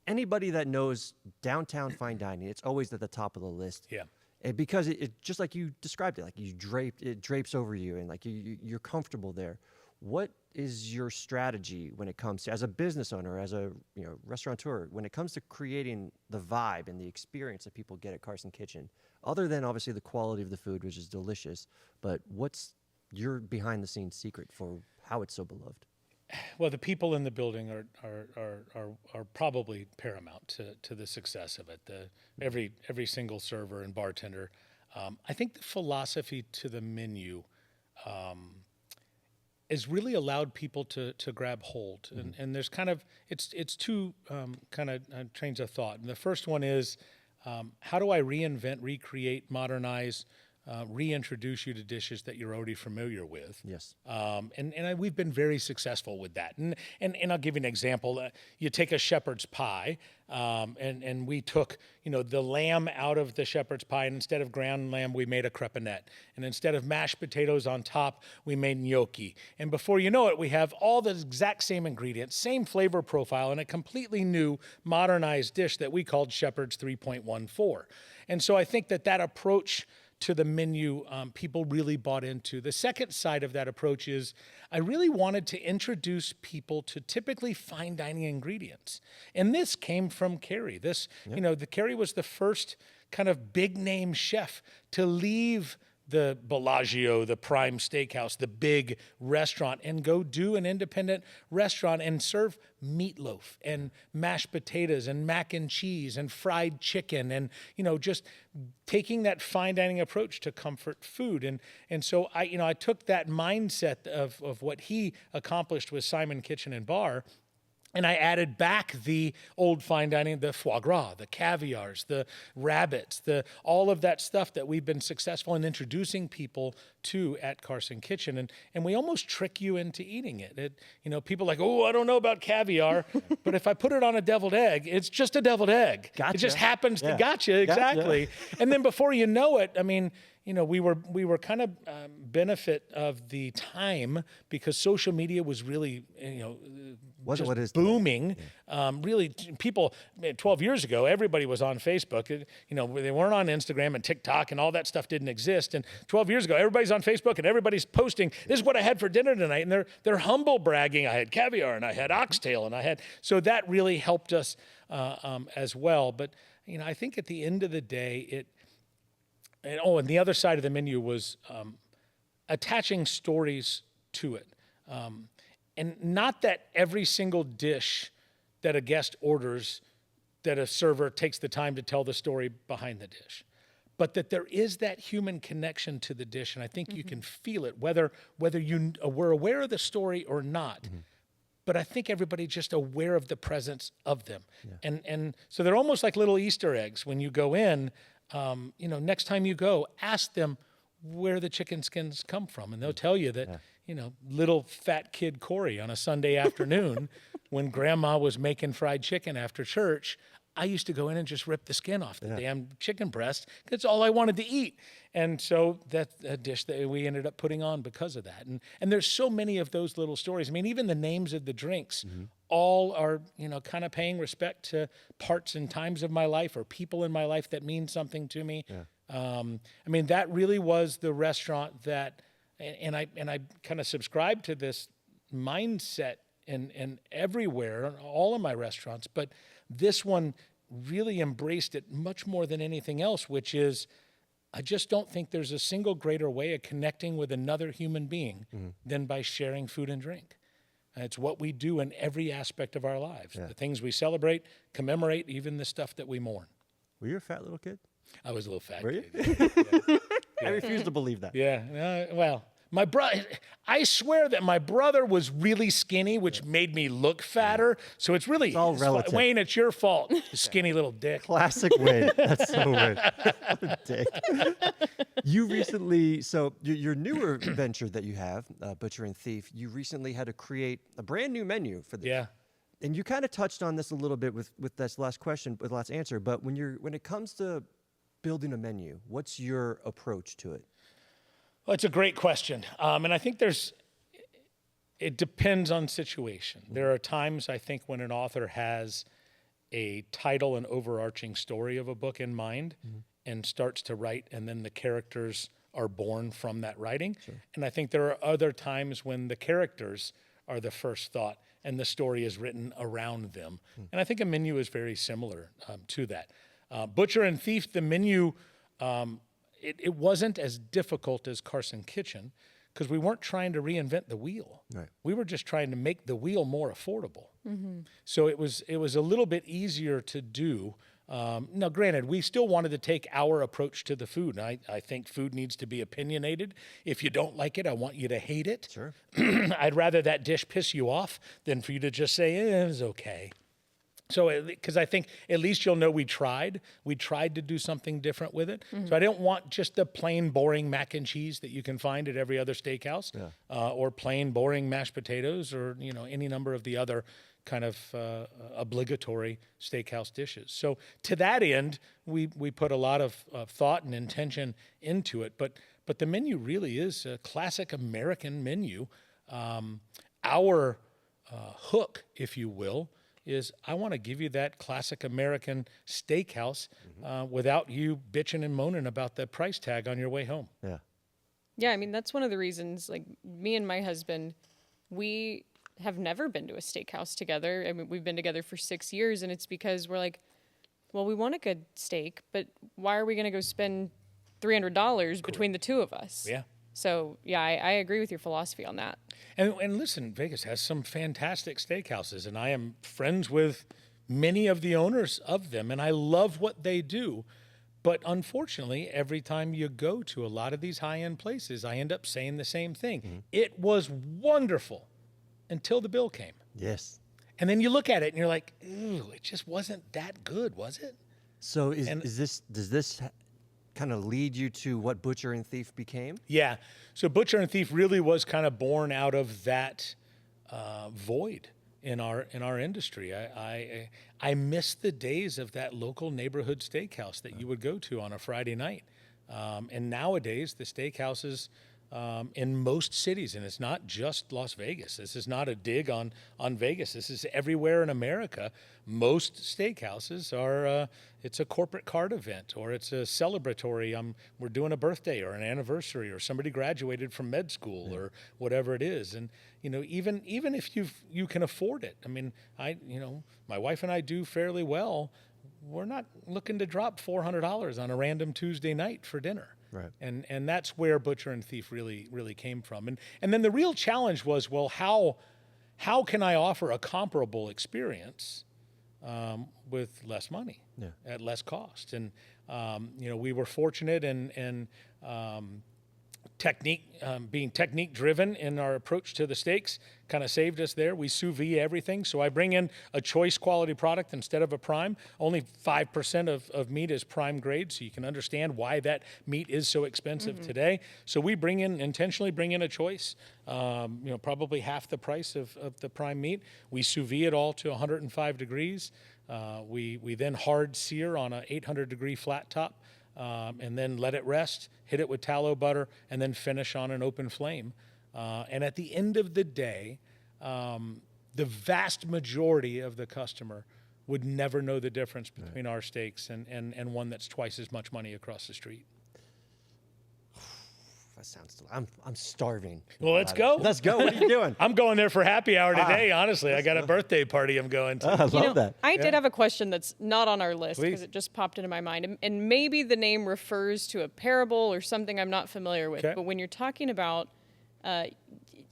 anybody that knows downtown fine dining, it's always at the top of the list. Yeah. And because it just like you described it, like it drapes over you, and like you're comfortable there. What is your strategy when it comes to, as a business owner, as a restaurateur, when it comes to creating the vibe and the experience that people get at Carson Kitchen, other than obviously the quality of the food, which is delicious, but what's your behind the scenes secret for how it's so beloved? Well, the people in the building are probably paramount to the success of it. Every single server and bartender. I think the philosophy to the menu has really allowed people to grab hold, and there's kind of it's two kind of trains of thought. And the first one is how do I reinvent, recreate, modernize, reintroduce you to dishes that you're already familiar with. Yes. We've been very successful with that. And I'll give you an example. You take a shepherd's pie, and we took, the lamb out of the shepherd's pie, and instead of ground lamb, we made a crepinette. And instead of mashed potatoes on top, we made gnocchi. And before you know it, we have all the exact same ingredients, same flavor profile, and a completely new modernized dish that we called Shepherd's 3.14. And so I think that approach to the menu, people really bought into. The second side of that approach is I really wanted to introduce people to typically fine dining ingredients. And this came from Kerry. The Kerry was the first kind of big name chef to leave the Bellagio, the Prime Steakhouse, the big restaurant, and go do an independent restaurant and serve meatloaf and mashed potatoes and mac and cheese and fried chicken and, just taking that fine dining approach to comfort food. And so I took that mindset of what he accomplished with Simon Kitchen and Bar, And I added back the old fine dining, the foie gras, the caviars, the rabbits, all of that stuff that we've been successful in introducing people to at Carson Kitchen. And we almost trick you into eating it. People are like, oh, I don't know about caviar, but if I put it on a deviled egg, it's just a deviled egg. Gotcha. It just happens to gotcha, Gotcha. exactly. And then before you know it, I mean, we were kind of benefit of the time because social media was really, Wasn't what it is booming. Really, people 12 years ago, everybody was on Facebook. They weren't on Instagram and TikTok and all that stuff didn't exist. And 12 years ago, everybody's on Facebook and everybody's posting, this is what I had for dinner tonight. And they're humble bragging. I had caviar and I had oxtail so that really helped us as well. But, I think at the end of the day, and the other side of the menu was attaching stories to it. And not that every single dish that a guest orders, that a server takes the time to tell the story behind the dish, but that there is that human connection to the dish. And I think you can feel it, whether you were aware of the story or not. But I think everybody's just aware of the presence of them. Yeah. And so they're almost like little Easter eggs when you go in. Next time you go, ask them where the chicken skins come from. And they'll tell you that, little fat kid Cory on a Sunday afternoon when grandma was making fried chicken after church, I used to go in and just rip the skin off the damn chicken breast. That's all I wanted to eat. And so that's a dish that we ended up putting on because of that. And there's so many of those little stories. I mean, even the names of the drinks all are, kind of paying respect to parts and times of my life or people in my life that mean something to me. Yeah. That really was the restaurant that, and I kind of subscribe to this mindset and everywhere, all of my restaurants, but this one really embraced it much more than anything else, which is I just don't think there's a single greater way of connecting with another human being than by sharing food and drink. It's what we do in every aspect of our lives. Yeah. The things we celebrate, commemorate, even the stuff that we mourn. Were you a fat little kid? I was a little fat Were you? kid. Yeah. I refuse to believe that. Yeah. Well, my brother, I swear that my brother was really skinny, which made me look fatter. So it's really, all relative. Wayne, it's your fault, skinny little dick. Classic Wayne. That's so Wayne. What a dick. You recently, so your newer venture that you have, Butcher and Thief, you recently had to create a brand new menu for this. Yeah. And you kind of touched on this a little bit with this last question, with last answer. But when it comes to building a menu, what's your approach to it? Well, it's a great question. And I think it depends on situation. There are times, I think, when an author has a title and overarching story of a book in mind and starts to write, and then the characters are born from that writing. Sure. And I think there are other times when the characters are the first thought and the story is written around them. And I think a menu is very similar to that. Butcher and Thief, the menu... It wasn't as difficult as Carson Kitchen because we weren't trying to reinvent the wheel. Right. We were just trying to make the wheel more affordable. So it was a little bit easier to do. Now, granted, we still wanted to take our approach to the food. I think food needs to be opinionated. If you don't like it, I want you to hate it. Sure. I'd rather that dish piss you off than for you to just say, it was okay. So, because I think at least you'll know we tried. We tried to do something different with it. So I don't want just the plain, boring mac and cheese that you can find at every other steakhouse, or plain, boring mashed potatoes, or any number of the other kind of obligatory steakhouse dishes. So to that end, we put a lot of thought and intention into it. But the menu really is a classic American menu. Our hook, if you will, is I want to give you that classic American steakhouse without you bitching and moaning about the price tag on your way home. Yeah. Yeah, that's one of the reasons, like, me and my husband, we have never been to a steakhouse together. We've been together for 6 years, and it's because we're like, well, we want a good steak, but why are we going to go spend $300 between the two of us? Yeah. So, yeah, I agree with your philosophy on that. And listen, Vegas has some fantastic steakhouses, and I am friends with many of the owners of them, and I love what they do. But unfortunately, every time you go to a lot of these high-end places, I end up saying the same thing. It was wonderful until the bill came. Yes. And then you look at it and you're like, ooh, it just wasn't that good, was it? So does this kind of lead you to what Butcher and Thief became? Yeah. So Butcher and Thief really was kind of born out of that void in our industry. I miss the days of that local neighborhood steakhouse that you would go to on a Friday night. And nowadays, the steakhouses in most cities, and it's not just Las Vegas. This is not a dig on Vegas. This is everywhere in America. Most steakhouses are, it's a corporate card event, or it's a celebratory, we're doing a birthday or an anniversary, or somebody graduated from med school, or whatever it is. And, even if you can afford it. I mean, my wife and I do fairly well. We're not looking to drop $400 on a random Tuesday night for dinner. Right. And that's where Butcher and Thief really came from. And then the real challenge was, well, how can I offer a comparable experience with less money, at less cost? And we were fortunate and being technique driven in our approach to the steaks kind of saved us there. We sous vide everything. So I bring in a choice quality product instead of a prime. Only 5% of meat is prime grade, so you can understand why that meat is so expensive today. So we intentionally bring in a choice, probably half the price of the prime meat. We sous vide it all to 105 degrees. We then hard sear on a 800 degree flat top. And then let it rest, hit it with tallow butter, and then finish on an open flame. And at the end of the day, the vast majority of the customer would never know the difference between our steaks and one that's twice as much money across the street. That sounds. I'm starving. Well, let's go. Let's go. What are you doing? I'm going there for happy hour today. Honestly, I got a birthday party I'm going to. I love that. I did have a question that's not on our list because it just popped into my mind. And maybe the name refers to a parable or something I'm not familiar with. Okay. But when you're talking about,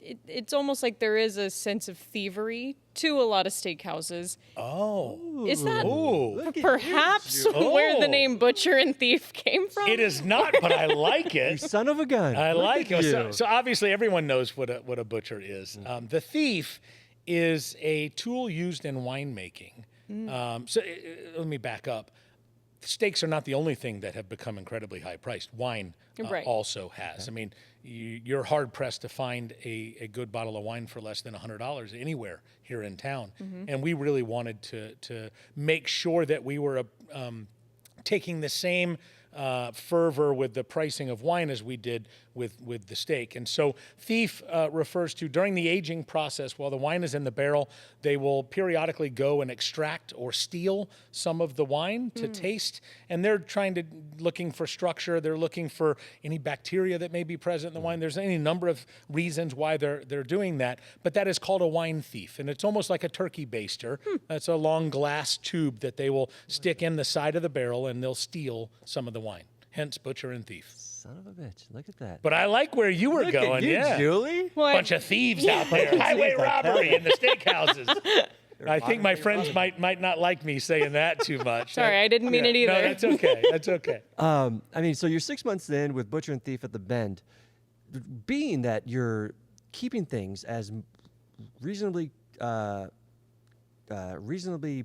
it's almost like there is a sense of thievery to a lot of steakhouses. Oh. Is that perhaps where the name Butcher and Thief came from? It is not, but I like it. You son of a gun. I like it. So obviously everyone knows what a butcher is. The thief is a tool used in winemaking. Let me back up. Steaks are not the only thing that have become incredibly high priced. Wine also has. I mean, you're hard pressed to find a good bottle of wine for less than $100 anywhere here in town. And we really wanted to make sure that we were taking the same fervor with the pricing of wine as we did with the steak. And so thief refers to during the aging process, while the wine is in the barrel, they will periodically go and extract or steal some of the wine to taste. And they're looking for structure. They're looking for any bacteria that may be present in the wine. There's any number of reasons why they're doing that. But that is called a wine thief. And it's almost like a turkey baster. It's a long glass tube that they will stick in the side of the barrel, and they'll steal some of the wine. Hence Butcher and Thief. Son of a bitch. Look at that. But I like where you were Look going. At you, Julie. Bunch of thieves out there. Highway robbery in the steakhouses. I think my friends might not like me saying that too much. Sorry, I didn't mean it either. No, that's okay. That's okay. So you're 6 months in with Butcher and Thief at the Bend. Being that you're keeping things as reasonably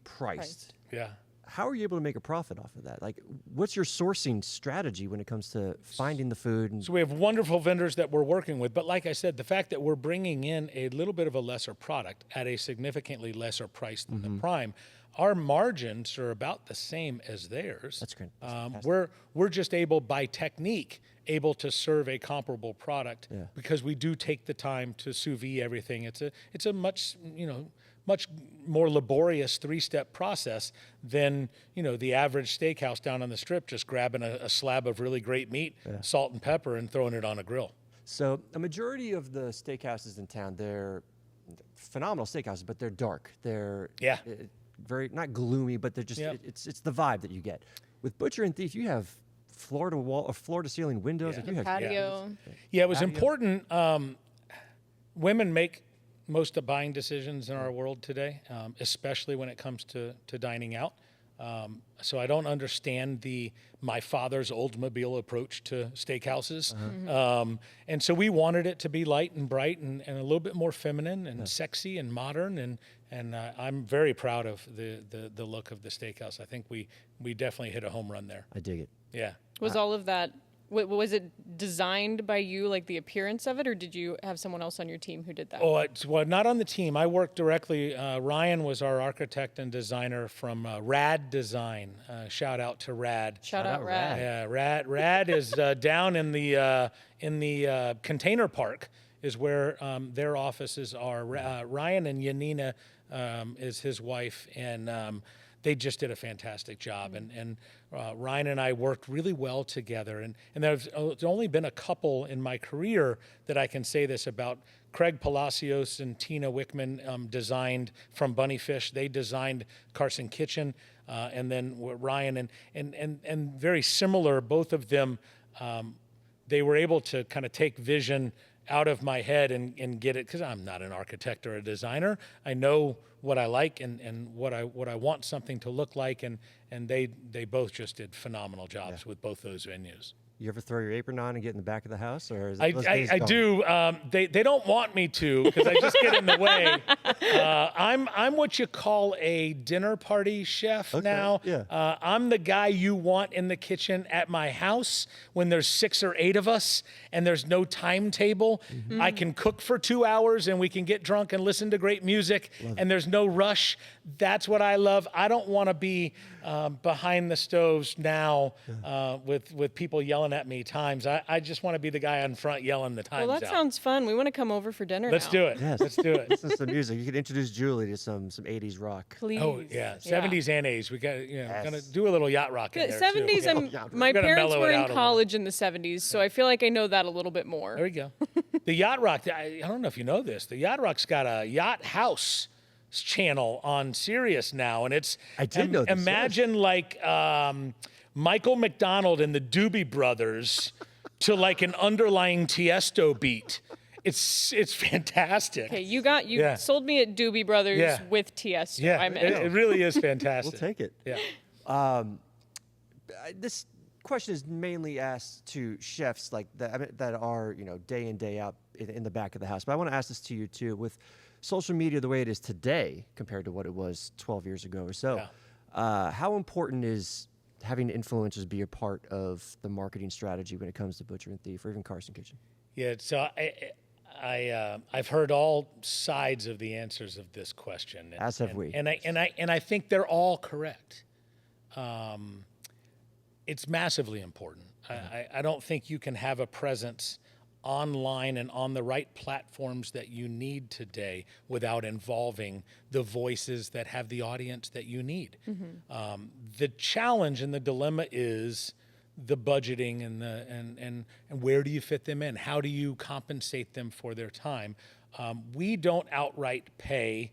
priced. Yeah. How are you able to make a profit off of that? Like, what's your sourcing strategy when it comes to finding the food? So we have wonderful vendors that we're working with. But like I said, the fact that we're bringing in a little bit of a lesser product at a significantly lesser price than the prime, our margins are about the same as theirs. That's great. We're just able, by technique, to serve a comparable product because we do take the time to sous vide everything. It's a much more laborious 3-step process than the average steakhouse down on the strip just grabbing a slab of really great meat, salt and pepper, and throwing it on a grill. So a majority of the steakhouses in town, they're phenomenal steakhouses, but they're dark. They're very not gloomy, but they're just it's the vibe that you get. With Butcher and Thief, you have floor to wall or floor to ceiling windows. Like you have patio. It was important. Women make most of the buying decisions in our world today, especially when it comes to dining out. So I don't understand my father's Oldsmobile approach to steakhouses. And so we wanted it to be light and bright and a little bit more feminine and sexy and modern. And I'm very proud of the look of the steakhouse. I think we definitely hit a home run there. I dig it. Yeah. Was all of that, was it designed by you, like the appearance of it, or did you have someone else on your team who did that? Oh, well, not on the team. I worked directly. Ryan was our architect and designer from Rad Design. Shout out to Rad. Shout out Rad. Yeah, Rad is down in the container park is where their offices are. Ryan and Yanina is his wife, and they just did a fantastic job. And Ryan and I worked really well together. And there's only been a couple in my career that I can say this about. Craig Palacios and Tina Wickman designed from Bunny Fish. They designed Carson Kitchen. And then Ryan and very similar, both of them, they were able to kind of take vision out of my head and get it, because I'm not an architect or a designer. I know what I like and what I want something to look like, and they both just did phenomenal jobs with both those venues. You ever throw your apron on and get in the back of the house, or is I do. They don't want me to, because I just get in the way. I'm what you call a dinner party chef now. Yeah. I'm the guy you want in the kitchen at my house when there's 6 or 8 of us and there's no timetable. I can cook for 2 hours and we can get drunk and listen to great music, and there's no rush. That's what I love. I don't want to be behind the stoves now with people yelling at me times. I just want to be the guy in front yelling the times Well, that out. sounds fun. We want to come over for dinner Let's now. do it. Yes. Let's do it. Listen to some music. You could introduce Julie to some 80s rock. Please. Oh yeah, 70s and 80s. We got gonna do a little yacht rock in there 70s, too. my We're gonna parents mellow were it in out a little. college in the 70s, so I feel like I know that a little bit more. There we go. The yacht rock. I don't know if you know this. The yacht rock's got a yacht house channel on Sirius now, and it's I did know this, imagine like Michael McDonald and the Doobie Brothers to like an underlying Tiesto beat. It's fantastic. Okay, you sold me at Doobie Brothers with Tiesto. Yeah, I'm in. it really is fantastic. We'll take it. Yeah. This question is mainly asked to chefs like that are day in day out in the back of the house. But I want to ask this to you too. With social media the way it is today compared to what it was 12 years ago or so, how important is having influencers be a part of the marketing strategy when it comes to Butcher and Thief or even Carson Kitchen? Yeah. So I've heard all sides of the answers of this question, As have we. And I think they're all correct. It's massively important. I don't think you can have a presence online and on the right platforms that you need today without involving the voices that have the audience that you need. The challenge and the dilemma is the budgeting and where do you fit them in? How do you compensate them for their time? We don't outright pay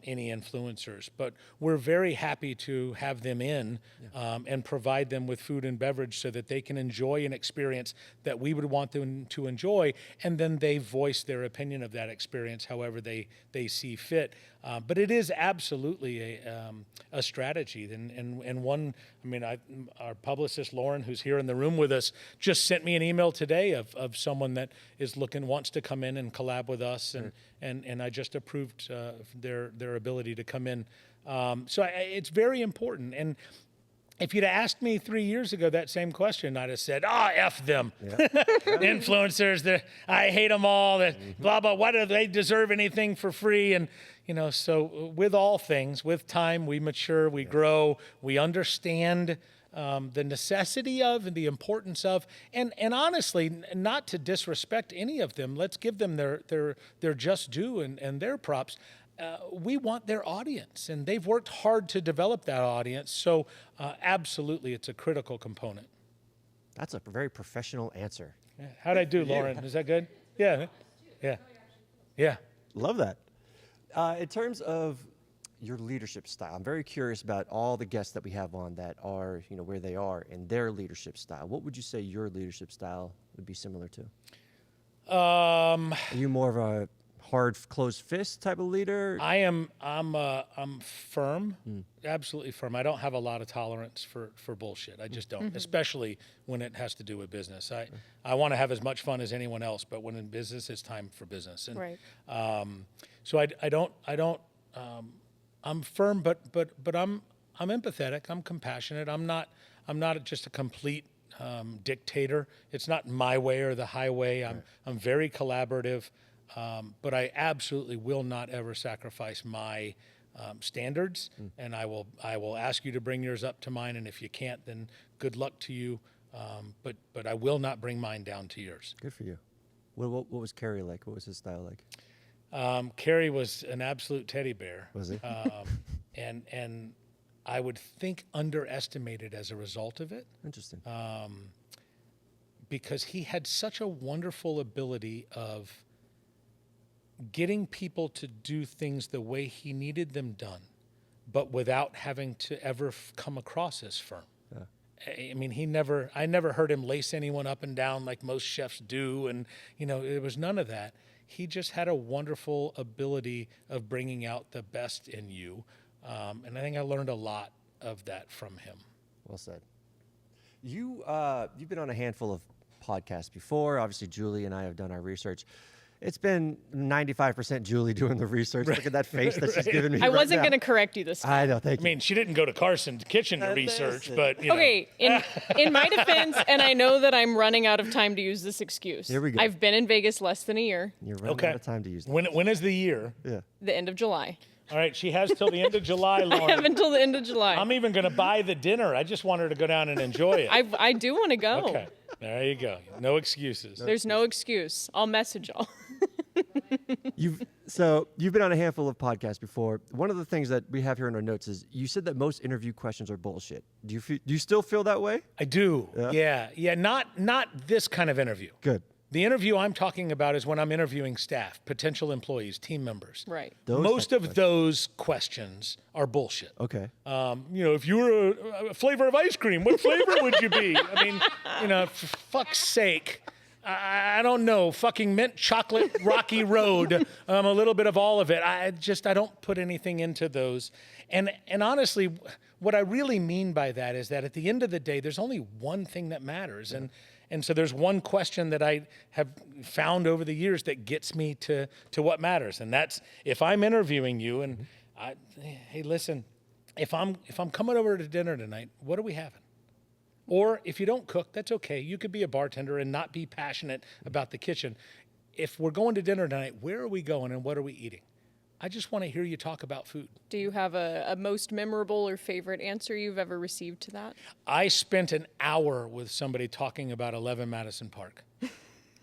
any influencers, but we're very happy to have them in and provide them with food and beverage so that they can enjoy an experience that we would want them to enjoy, and then they voice their opinion of that experience however they see fit. But it is absolutely a strategy, and one. I mean, our publicist Lauren, who's here in the room with us, just sent me an email today of someone that wants to come in and collab with us, and I just approved their ability to come in. So it's very important. And if you'd asked me 3 years ago that same question, I'd have said, F them. Influencers, I hate them all. Blah, blah, why do they deserve anything for free? And, so with all things, with time, we mature, we grow, we understand the necessity of and the importance of, and honestly, not to disrespect any of them, let's give them their just due and their props. We want their audience, and they've worked hard to develop that audience. So absolutely, it's a critical component. That's a very professional answer. Yeah. How'd I do, Lauren? Is that good? Yeah. Yeah. Love that. In terms of your leadership style, I'm very curious about all the guests that we have on that are, where they are in their leadership style. What would you say your leadership style would be similar to? Are you more of a hard, closed fist type of leader? I'm firm, absolutely firm. I don't have a lot of tolerance for bullshit. I just don't, especially when it has to do with business. I want to have as much fun as anyone else, but when in business, it's time for business. And Right. so I don't. I'm firm, but I'm empathetic. I'm compassionate. I'm not just a complete dictator. It's not my way or the highway. I'm very collaborative, but I absolutely will not ever sacrifice my standards. And I will ask you to bring yours up to mine. And if you can't, then good luck to you. But I will not bring mine down to yours. Good for you. What was Kerry like? What was his style like? Kerry was an absolute teddy bear. Was he? And I would think underestimated as a result of it. Interesting. Because he had such a wonderful ability of getting people to do things the way he needed them done, but without having to ever come across as firm. I mean, I never heard him lace anyone up and down like most chefs do. And, there was none of that. He just had a wonderful ability of bringing out the best in you. And I think I learned a lot of that from him. Well said. You've been on a handful of podcasts before. Obviously, Julie and I have done our research. It's been 95% Julie doing the research. Look at that face that she's giving me. I wasn't going to correct you this time. I know, thank you. I mean, she didn't go to Carson Kitchen to research, but, Okay, in my defense, and I know that I'm running out of time to use this excuse. Here we go. I've been in Vegas less than a year. You're running out of time to use that. When is the year? Yeah. The end of July. All right, she has till the end of July, I Lauren. have until the end of July. I'm even going to buy the dinner. I just want her to go down and enjoy it. I do want to go. Okay, there you go. No excuses. There's no excuse. I'll message y'all. You've been on a handful of podcasts before. One of the things that we have here in our notes is you said that most interview questions are bullshit. Do you still feel that way? I do. Yeah. Not this kind of interview. Good. The interview I'm talking about is when I'm interviewing staff, potential employees, team members. Right. Most of those questions are bullshit. Okay. If you were a flavor of ice cream, what flavor would you be? I mean, for fuck's sake. I don't know, fucking mint chocolate rocky road, a little bit of all of it. I don't put anything into those. And honestly, what I really mean by that is that at the end of the day, there's only one thing that matters. And so there's one question that I have found over the years that gets me to what matters. And that's if I'm interviewing you and hey, listen, if I'm coming over to dinner tonight, what are we having? Or if you don't cook, that's okay. You could be a bartender and not be passionate about the kitchen. If we're going to dinner tonight, where are we going and what are we eating? I just want to hear you talk about food. Do you have a most memorable or favorite answer you've ever received to that? I spent an hour with somebody talking about 11 Madison Park.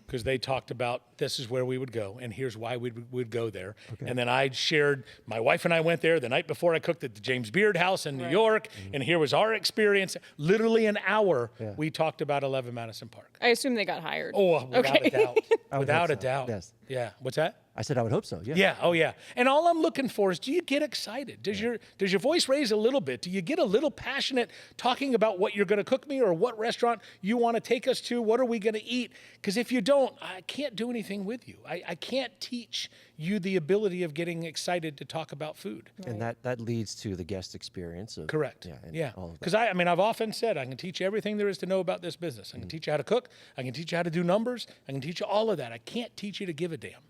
Because they talked about this is where we would go, and here's why we'd go there. Okay. And then I shared, my wife and I went there the night before I cooked at the James Beard House in New York, and here was our experience. Literally an hour, we talked about 11 Madison Park. I assume they got hired. Oh, without a doubt. Without a doubt. Yes. Yeah. What's that? I said I would hope so. Yeah. Yeah. Oh, yeah. And all I'm looking for is, do you get excited? Does your voice raise a little bit? Do you get a little passionate talking about what you're going to cook me or what restaurant you want to take us to? What are we going to eat? Because if you don't, I can't do anything with you. I can't teach you the ability of getting excited to talk about food. And that leads to the guest experience. Correct. Yeah. Because I've often said I can teach you everything there is to know about this business. I can teach you how to cook. I can teach you how to do numbers. I can teach you all of that. I can't teach you to give a damn.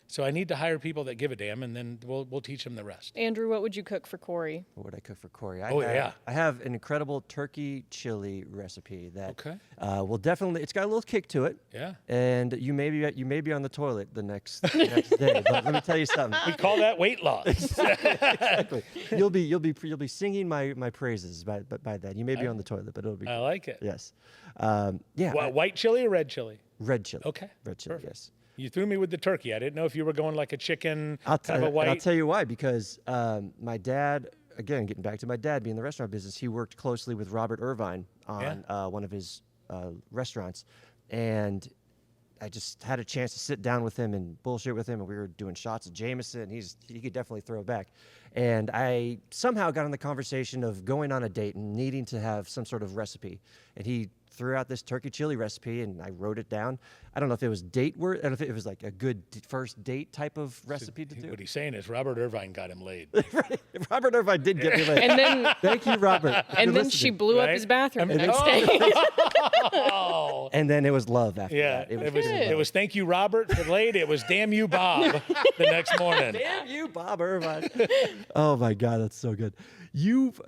So I need to hire people that give a damn, and then we'll teach them the rest. Andrew, what would you cook for Cory? What would I cook for Cory? I have an incredible turkey chili recipe that will definitely. It's got a little kick to it. Yeah. And you may be on the toilet the next day. But let me tell you something. We call that weight loss. Exactly. You'll be singing my praises by that. You may be on the toilet, but it'll be. I like it. Yes. White chili or red chili? Red chili. Okay. Red chili. Perfect. Yes. You threw me with the turkey. I didn't know if you were going like a chicken, kind of a white. I'll tell you why. Because my dad, again, getting back to my dad being in the restaurant business, he worked closely with Robert Irvine on one of his restaurants. And I just had a chance to sit down with him and bullshit with him. And we were doing shots of Jameson. He could definitely throw back. And I somehow got on the conversation of going on a date and needing to have some sort of recipe. And he threw out this turkey chili recipe, and I wrote it down. I don't know if it was date word. I don't know if it was like a good first date type of recipe to do. What he's saying is Robert Irvine got him laid. Right. Robert Irvine did get me laid. And then, Thank you, Robert. and You're then she listening. blew up Right? his bathroom the And next then- day. Oh. And then it was love after Yeah, that. it was thank you, Robert, for late. It was damn you, Bob, the next morning. Damn you, Bob Irvine. Oh my God, that's so good. You've.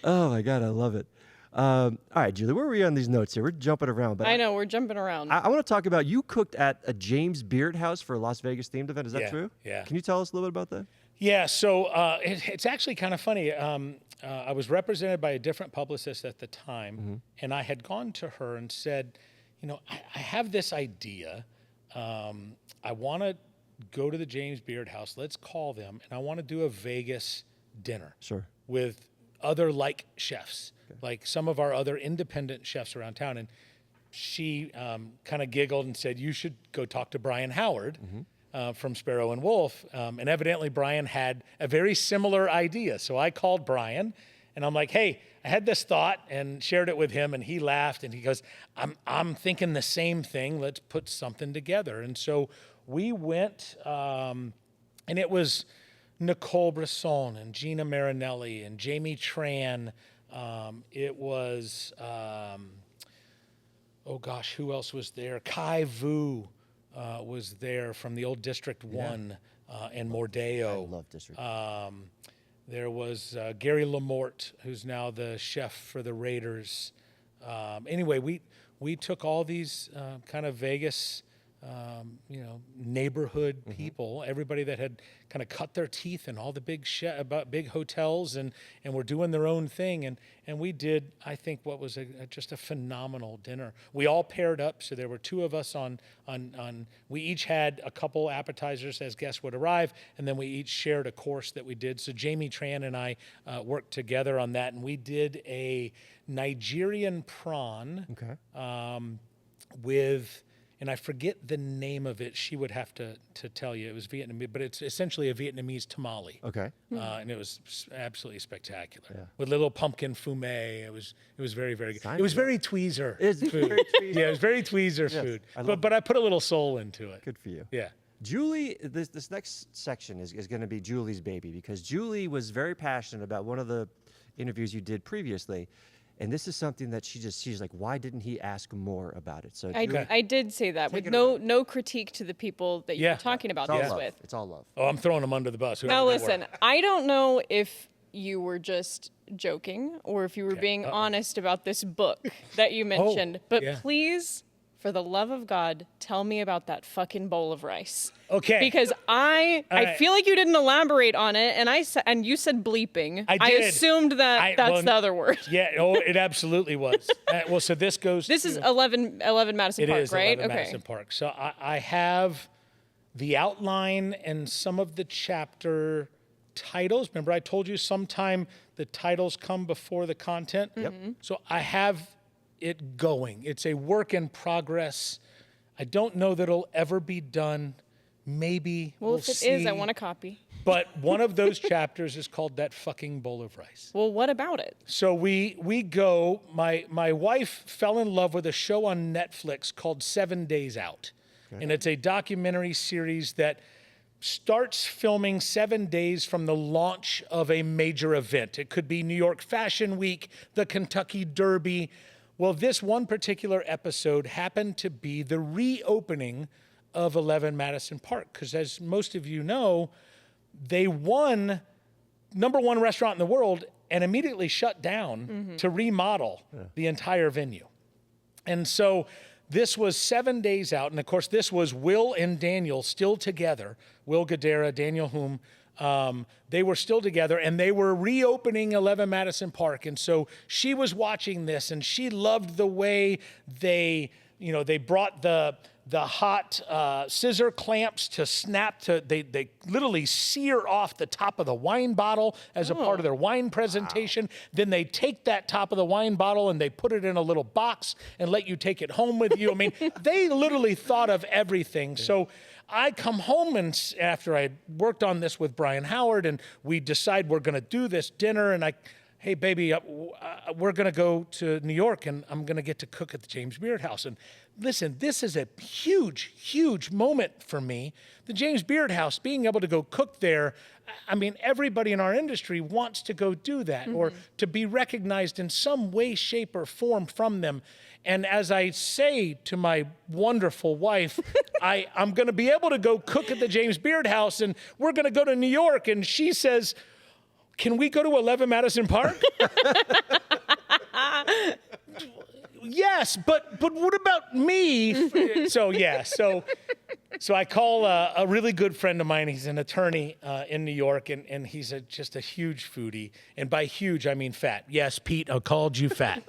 Oh my God, I love it. All right, Julie, where were we on these notes here? We're jumping around, but I know, we're jumping around. I want to talk about you cooked at a James Beard house for a Las Vegas themed event. Is that Yeah, true? yeah. Can you tell us a little bit about that? Yeah, so it's actually kind of funny. I was represented by a different publicist at the time, and I had gone to her and said, you know, I have this idea. I want to go to the James Beard house. Let's call them, and I want to do a Vegas dinner. Sure. With other like chefs, like some of our other independent chefs around town. And she kind of giggled and said, you should go talk to Brian Howard from Sparrow and Wolf. And evidently Brian had a very similar idea. So I called Brian and I'm like, hey, I had this thought, and shared it with him, and he laughed and he goes, I'm thinking the same thing. Let's put something together. And so we went, and it was Nicole Bresson and Gina Marinelli and Jamie Tran. It was, oh gosh, who else was there? Kai Vu was there from the old District 1 and Mordeo. I love District. There was Gary Lamorte, who's now the chef for the Raiders. Anyway, we took all these kind of Vegas neighborhood people, everybody that had kind of cut their teeth in all the big hotels and were doing their own thing. And we did, I think, what was just a phenomenal dinner. We all paired up. So there were two of us on, we each had a couple appetizers as guests would arrive. And then we each shared a course that we did. So Jamie Tran and I worked together on that. And we did a Nigerian prawn with, and I forget the name of it. She would have to tell you. It was Vietnamese, but it's essentially a Vietnamese tamale. Okay. And it was absolutely spectacular with little pumpkin fume. It was very, very good. Sounds It was good. very tweezer It's food. very tweezer. Yeah, it was very tweezer food. But I put a little soul into it. Good for you. Yeah. Julie, this next section is going to be Julie's baby, because Julie was very passionate about one of the interviews you did previously. And this is something that she's like, why didn't he ask more about it? So Julie, I did say that with it no critique to the people that you were talking about it's all this love. with. It's all love. Oh, I'm throwing them under the bus. Now whoever they were. listen, I don't know if you were just joking or if you were being honest about this book that you mentioned, but please, for the love of God, tell me about that fucking bowl of rice. Okay. Because I feel like you didn't elaborate on it, and you said bleeping. I I did. assumed that that's the other word. Yeah, it absolutely was. Well, so this goes. This is 11 Madison It Park, is right? 11 Madison Park. So I have the outline and some of the chapter titles. Remember, I told you sometime the titles come before the content. Yep. So I have it going. It's a work in progress. I don't know that it'll ever be done. Maybe Well, we'll if it see. is, I want a copy. But one of those chapters is called That Fucking Bowl of Rice. Well, what about it? So we go, my wife fell in love with a show on Netflix called 7 Days Out. Okay. And it's a documentary series that starts filming 7 days from the launch of a major event. It could be New York Fashion Week, the Kentucky Derby. Well, this one particular episode happened to be the reopening of 11 Madison Park, because as most of you know, they won #1 restaurant in the world and immediately shut down to remodel the entire venue. And so this was 7 days out. And of course, this was Will and Daniel still together. Will Guidera, Daniel Hume. They were still together, and they were reopening 11 Madison Park. And so she was watching this, and she loved the way they brought the hot scissor clamps to snap to, they literally sear off the top of the wine bottle as a part of their wine presentation. Wow. Then they take that top of the wine bottle and they put it in a little box and let you take it home with you. I mean, they literally thought of everything. Yeah. So I come home, and after I worked on this with Brian Howard, and we decide we're going to do this dinner, and I hey, baby, we're going to go to New York and I'm going to get to cook at the James Beard House. And listen, this is a huge, huge moment for me. The James Beard House, being able to go cook there, I mean, everybody in our industry wants to go do that or to be recognized in some way, shape, or form from them. And as I say to my wonderful wife, I'm going to be able to go cook at the James Beard House and we're going to go to New York. And she says, can we go to 11 Madison Park? Yes, but what about me? So I call a really good friend of mine. He's an attorney in New York, and he's just a huge foodie. And by huge, I mean fat. Yes, Pete, I called you fat.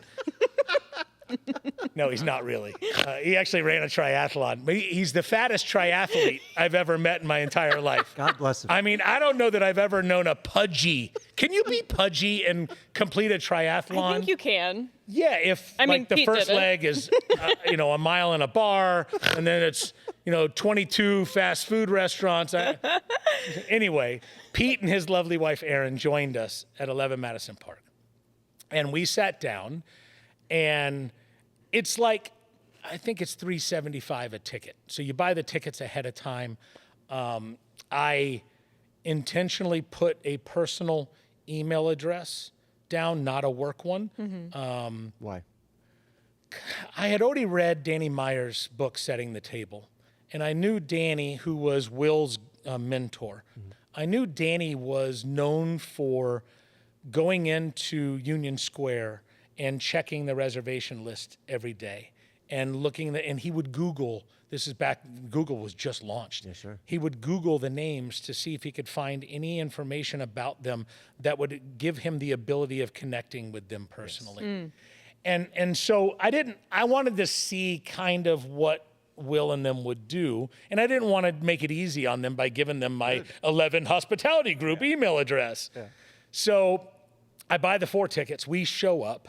No, he's not really. He actually ran a triathlon. But he's the fattest triathlete I've ever met in my entire life. God bless him. I mean, I don't know that I've ever known a pudgy. Can you be pudgy and complete a triathlon? I think you can. Yeah, if the Pete first did it. leg is, a mile in a bar, and then it's, 22 fast food restaurants. Anyway, Pete and his lovely wife, Erin, joined us at 11 Madison Park. And we sat down, and it's like, I think it's $3.75 a ticket. So you buy the tickets ahead of time. I intentionally put a personal email address down, not a work one. Why? I had already read Danny Meyer's book, Setting the Table, and I knew Danny, who was Will's mentor. I knew Danny was known for going into Union Square and checking the reservation list every day and looking and he would Google. This is back, Google was just launched. Yeah, sure. He would Google the names to see if he could find any information about them that would give him the ability of connecting with them personally. Yes. And so I wanted to see kind of what Will and them would do. And I didn't want to make it easy on them by giving them my 11 hospitality group email address. Yeah. So I buy the 4 tickets. We show up.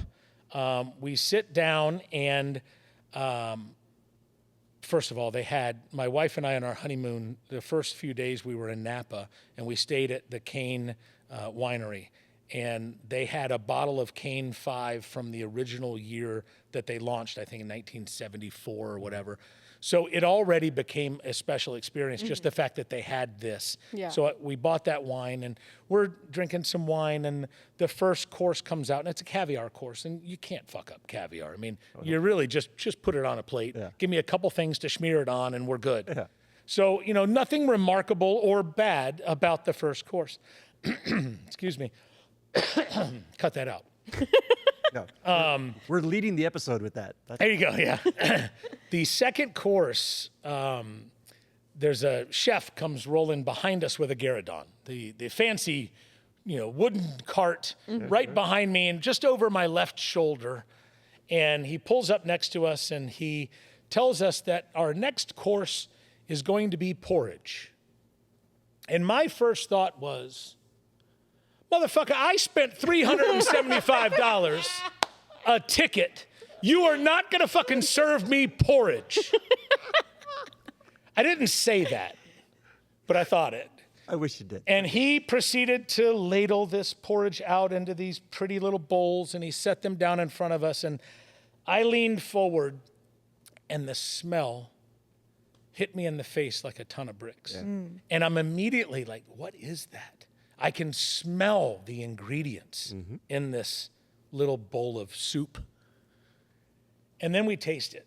We sit down and first of all, they had my wife and I on our honeymoon. The first few days we were in Napa, and we stayed at the Cane Winery, and they had a bottle of Cane 5 from the original year that they launched, I think in 1974 or whatever. So it already became a special experience, just the fact that they had this. Yeah. So we bought that wine, and we're drinking some wine, and the first course comes out, and it's a caviar course, and you can't fuck up caviar. I mean, you really just put it on a plate. Yeah. Give me a couple things to smear it on, and we're good. Yeah. So, nothing remarkable or bad about the first course. Excuse me. Cut that out. No, we're leading the episode with that. There you go, yeah. The second course, there's a chef comes rolling behind us with a Garradon, the fancy, wooden cart right behind me and just over my left shoulder. And he pulls up next to us and he tells us that our next course is going to be porridge. And my first thought was, motherfucker, I spent $375 a ticket. You are not going to fucking serve me porridge. I didn't say that, but I thought it. I wish you did. And he proceeded to ladle this porridge out into these pretty little bowls, and he set them down in front of us. And I leaned forward, and the smell hit me in the face like a ton of bricks. Yeah. And I'm immediately like, what is that? I can smell the ingredients in this little bowl of soup. And then we taste it.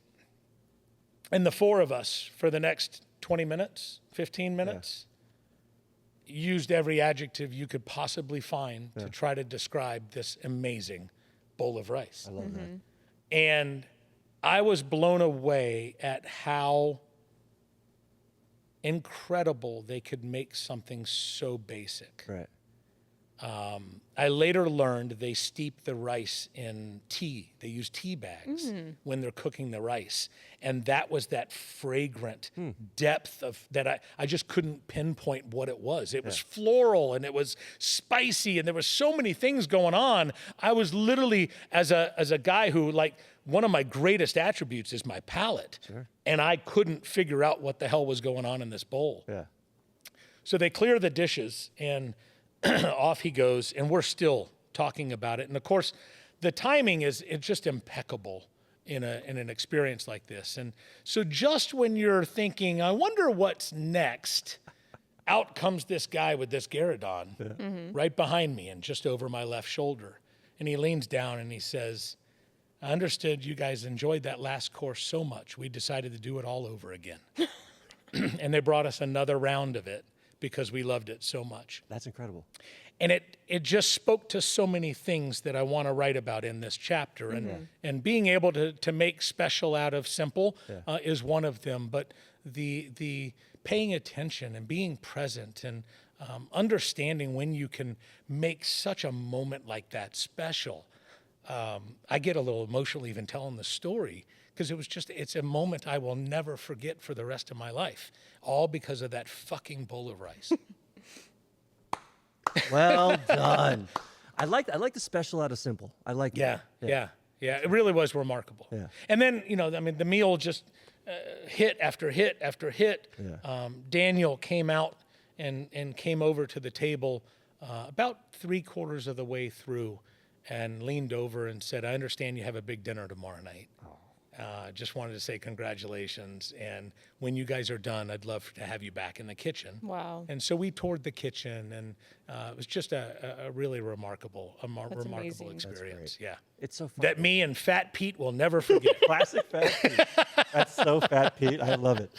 And the 4 of us, for the next 20 minutes, 15 minutes, used every adjective you could possibly find to try to describe this amazing bowl of rice. I love that. And I was blown away at how incredible they could make something so basic. Right. I later learned they steep the rice in tea. They use tea bags when they're cooking the rice. And that was that fragrant depth of that I just couldn't pinpoint what it was. It was floral and it was spicy and there was so many things going on. I was literally, as a guy who, like, one of my greatest attributes is my palate. Sure. And I couldn't figure out what the hell was going on in this bowl. Yeah. So they clear the dishes and off he goes, and we're still talking about it. And of course, the timing it's just impeccable in an experience like this. And so just when you're thinking, I wonder what's next, out comes this guy with this Garradon right behind me and just over my left shoulder. And he leans down and he says, I understood you guys enjoyed that last course so much, we decided to do it all over again. And they brought us another round of it because we loved it so much. That's incredible. And it just spoke to so many things that I want to write about in this chapter. And being able to make special out of simple is one of them. But the paying attention and being present and understanding when you can make such a moment like that special. I get a little emotional even telling the story because it's a moment I will never forget for the rest of my life, all because of that fucking bowl of rice. Well done. I like the special out of simple. I like Yeah. that. It really was remarkable. Yeah. And then, the meal just hit after hit after hit. Yeah. Daniel came out and came over to the table about 3/4 of the way through and leaned over and said, I understand you have a big dinner tomorrow night. Just wanted to say congratulations. And when you guys are done, I'd love to have you back in the kitchen. Wow. And so we toured the kitchen, and it was just a really remarkable amazing. experience. Yeah. It's so fun. That me and Fat Pete will never forget. Classic Fat Pete. That's so Fat Pete. I love it.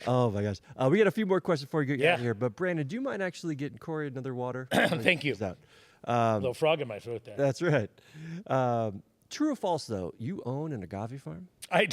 Oh my gosh. We got a few more questions before you get out of here. But Brandon, do you mind actually getting Cory another water? Thank you. Out. Little frog in my throat there. That's right. True or false, though? You own an agave farm? I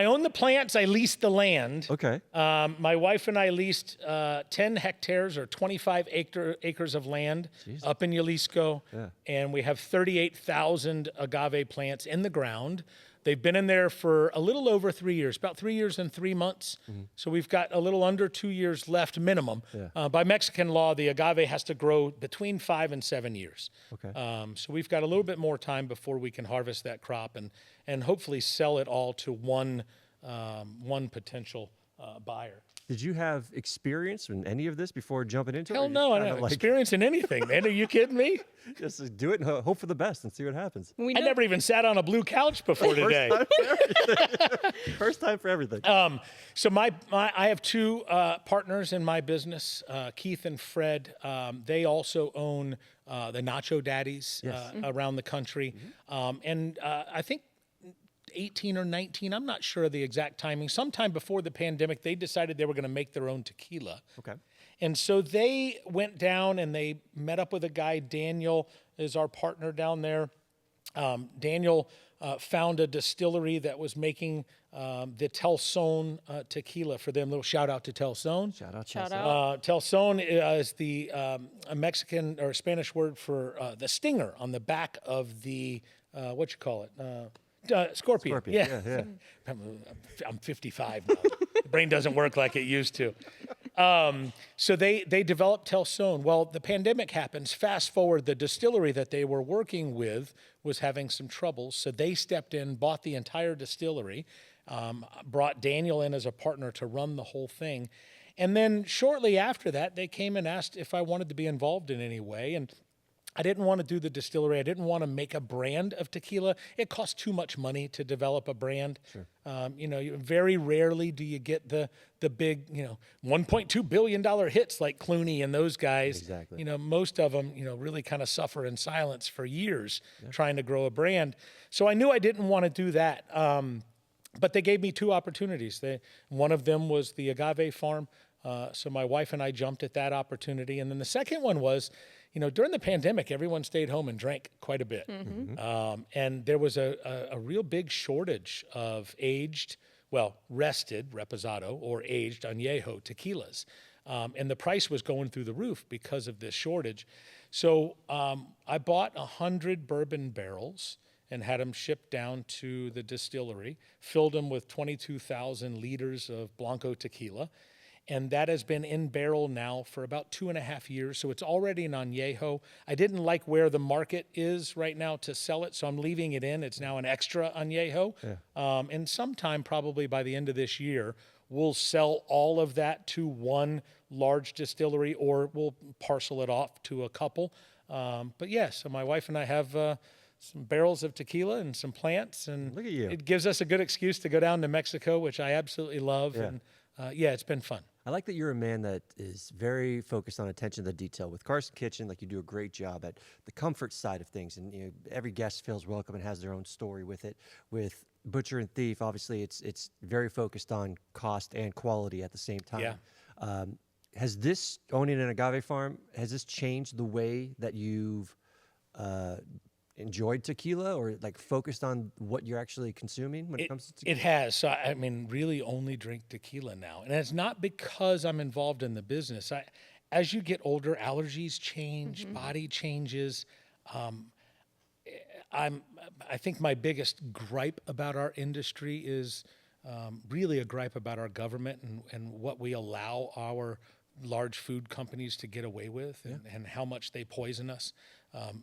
own the plants. I lease the land. Okay. My wife and I leased 10 hectares or 25 acres of land up in Jalisco. Yeah. And we have 38,000 agave plants in the ground. They've been in there for a little over 3 years, about 3 years and 3 months. So we've got a little under 2 years left minimum. Yeah. By Mexican law, the agave has to grow between 5 and 7 years. Okay. So we've got a little bit more time before we can harvest that crop and hopefully sell it all to one potential buyer. Did you have experience in any of this before jumping into it? Hell Or you no, I just don't kinda have experience in anything, man. Are you kidding me? Just do it and hope for the best and see what happens. We I know, never even sat on a blue couch before today. First time for everything. So I have two partners in my business, Keith and Fred. They also own the Nacho Daddies around the country. And I think 18 or 19, I'm not sure of the exact timing. Sometime before the pandemic, they decided they were going to make their own tequila. Okay. And so they went down and they met up with a guy, Daniel is our partner down there. Daniel found a distillery that was making the Telson tequila for them. Little shout out to Telson. Shout out. Telson is the a Mexican or Spanish word for the stinger on the back of the, what you call it? Scorpion. Yeah. I'm 55 now. The brain doesn't work like it used to. So they developed Telson. Well, the pandemic happens. Fast forward, the distillery that they were working with was having some troubles. So they stepped in, bought the entire distillery, brought Daniel in as a partner to run the whole thing. And then shortly after that, they came and asked if I wanted to be involved in any way. And I didn't want to do the distillery. I didn't want to make a brand of tequila. It costs too much money to develop a brand. Sure. Very rarely do you get the big, $1.2 billion hits like Clooney and those guys. Exactly. Most of them, really kind of suffer in silence for years trying to grow a brand. So I knew I didn't want to do that. But they gave me two opportunities. One of them was the agave farm. So my wife and I jumped at that opportunity. And then the second one was, during the pandemic, everyone stayed home and drank quite a bit. And there was a real big shortage of rested reposado or aged añejo tequilas. And the price was going through the roof because of this shortage. So I bought 100 bourbon barrels and had them shipped down to the distillery, filled them with 22,000 liters of Blanco tequila. And that has been in barrel now for about 2.5 years. So it's already an añejo. I didn't like where the market is right now to sell it, so I'm leaving it in. It's now an extra añejo. Yeah. And sometime probably by the end of this year, we'll sell all of that to one large distillery or we'll parcel it off to a couple. But yeah, so my wife and I have some barrels of tequila and some plants, and Look at you. it gives us a good excuse to go down to Mexico, which I absolutely love. Yeah. And yeah, it's been fun. I like that you're a man that is very focused on attention to the detail. With Carson Kitchen, like you do a great job at the comfort side of things, and every guest feels welcome and has their own story with it. With Butcher and Thief, obviously, it's very focused on cost and quality at the same time. Yeah. Has this, owning an agave farm, has this changed the way that you've enjoyed tequila, or like focused on what you're actually consuming when it comes to tequila? It has. So I mean, really only drink tequila now, and it's not because I'm involved in the business. As you get older, allergies change, body changes. I think my biggest gripe about our industry is really a gripe about our government and what we allow our large food companies to get away with, and how much they poison us.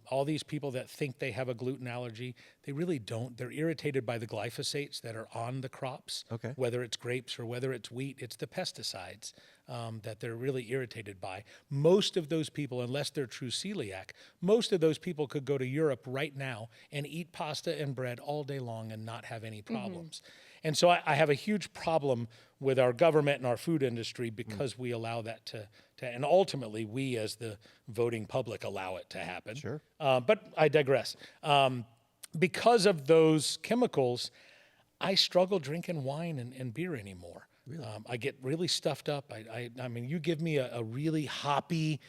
All these people that think they have a gluten allergy, they really don't. They're irritated by the glyphosates that are on the crops, whether it's grapes or whether it's wheat. It's the pesticides that they're really irritated by. Most of those people, unless they're true celiac, most of those people could go to Europe right now and eat pasta and bread all day long and not have any problems. And so I have a huge problem with our government and our food industry because we allow that to, and ultimately we as the voting public allow it to happen. Sure. But I digress. Because of those chemicals, I struggle drinking wine and beer anymore. Really? I get really stuffed up. I mean, you give me a really hoppy,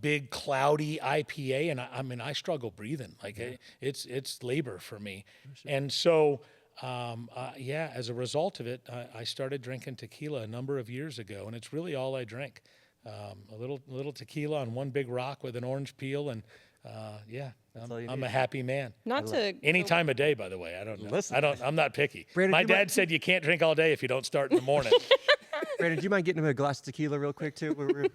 big, cloudy IPA, and I struggle breathing. Like it's labor for me. And so, as a result of it, I started drinking tequila a number of years ago, and it's really all I drink. A little tequila on one big rock with an orange peel, and I'm a happy man. Not to Any time of day, by the way. I don't know. Listen. I'm not picky. Brandon, My you dad might- said you can't drink all day if you don't start in the morning. Brandon, do you mind getting him a glass of tequila real quick too?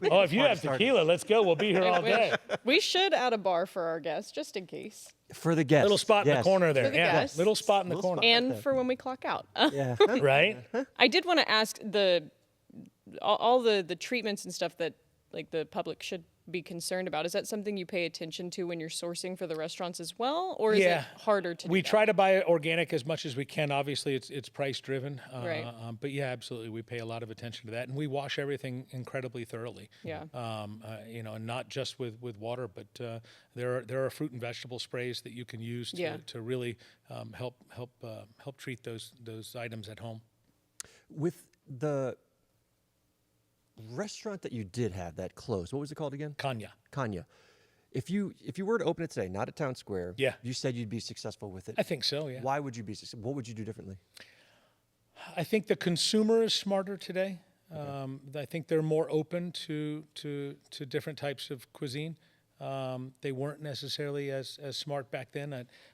Oh, if you have tequila, let's go. We'll be here all day. We should add a bar for our guests, just in case. For the guests. Little spot in the corner there. the Yeah, guests. little spot in the Little corner. spot. And for when we clock out. Yeah. Right? I did want to ask all the treatments and stuff that like the public should be concerned about. Is that something you pay attention to when you're sourcing for the restaurants as well, or is it harder to do We that? try to buy organic as much as we can. Obviously, it's price driven. Right. But yeah, absolutely, we pay a lot of attention to that, and we wash everything incredibly thoroughly. Yeah. And not just with water, but there are fruit and vegetable sprays that you can use to really help treat those items at home. With the restaurant that you did have that closed, what was it called again? Kanya. If you were to open it today, not at Town Square, you said you'd be successful with it. I think so, yeah. Why would you be successful? What would you do differently? I think the consumer is smarter today. I think they're more open to different types of cuisine. They weren't necessarily as smart back then.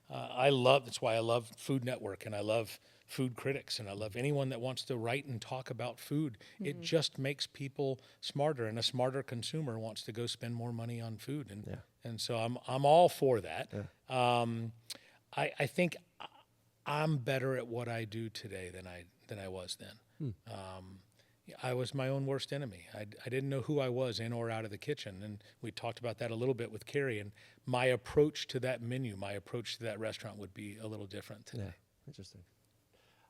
That's why I love Food Network, and I love food critics, and I love anyone that wants to write and talk about food. It just makes people smarter, and a smarter consumer wants to go spend more money on food, and so I'm all for that. I think I'm better at what I do today than I was then. I was my own worst enemy. I didn't know who I was in or out of the kitchen, and we talked about that a little bit with Kerry, and my approach to that menu, my approach to that restaurant would be a little different today. Yeah, interesting.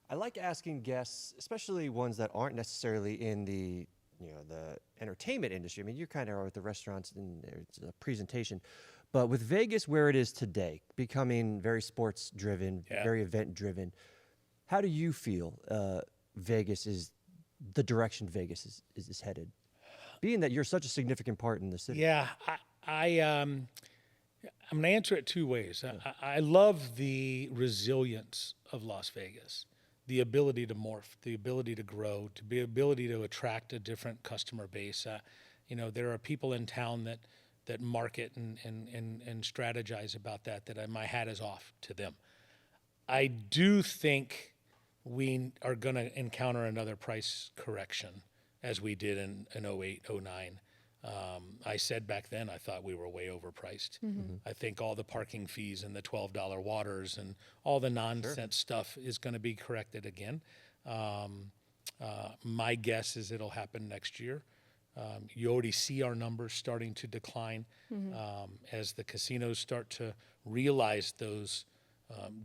I like asking guests, especially ones that aren't necessarily in the entertainment industry. I mean, you kind of are with the restaurants and it's a presentation, but with Vegas where it is today, becoming very sports driven, very event driven, how do you feel Vegas is the direction Vegas is headed? Being that you're such a significant part in the city. Yeah, I'm going to answer it two ways. I love the resilience of Las Vegas. The ability to morph, the ability to grow, the ability to attract a different customer base. There are people in town that market and strategize about that my hat is off to them. I do think we are going to encounter another price correction as we did in 08, 09. I said back then I thought we were way overpriced. I think all the parking fees and the $12 waters and all the nonsense stuff is going to be corrected again. My guess is it'll happen next year. You already see our numbers starting to decline as the casinos start to realize those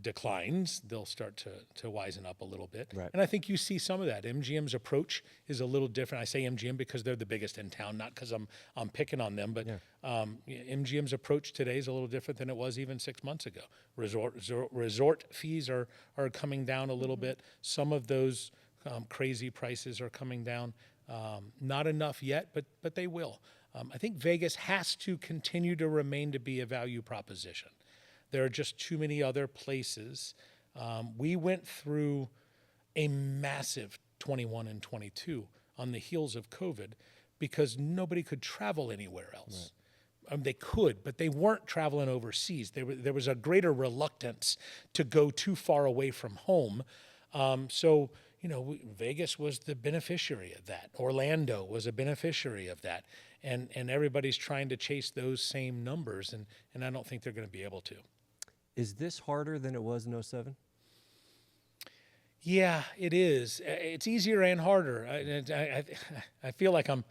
declines. They'll start to wisen up a little bit. Right. And I think you see some of that. MGM's approach is a little different. I say MGM because they're the biggest in town, not because I'm picking on them, but MGM's approach today is a little different than it was even 6 months ago. Resort fees are coming down a little bit. Some of those crazy prices are coming down. Not enough yet, but they will. I think Vegas has to continue to remain to be a value proposition. There are just too many other places. We went through a massive 21 and 22 on the heels of COVID because nobody could travel anywhere else. Right. They could, but they weren't traveling overseas. There was a greater reluctance to go too far away from home. So, Vegas was the beneficiary of that. Orlando was a beneficiary of that. And everybody's trying to chase those same numbers, and I don't think they're going to be able to. Is this harder than it was in 07? Yeah, it is. It's easier and harder. I feel like I'm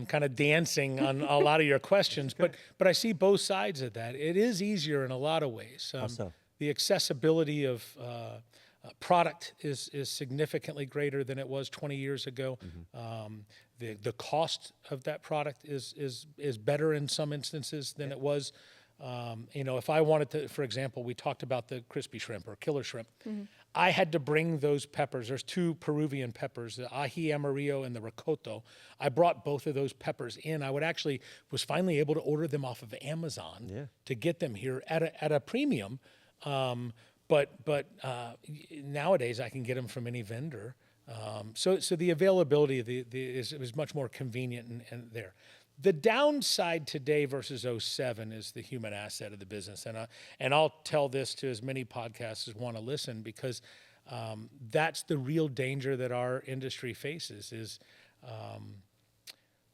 kind of dancing on a lot of your questions, but I see both sides of that. It is easier in a lot of ways. How so? The accessibility of product is significantly greater than it was 20 years ago. The cost of that product is better in some instances than it was. If I wanted to, for example, we talked about the crispy shrimp or killer shrimp. I had to bring those peppers. There's two Peruvian peppers, the ají amarillo and the rocoto. I brought both of those peppers in. I was finally able to order them off of Amazon to get them here at a premium. But nowadays I can get them from any vendor. So the availability is much more convenient and there. The downside today versus 07 is the human asset of the business. And I'll tell this to as many podcasts as want to listen because that's the real danger that our industry faces is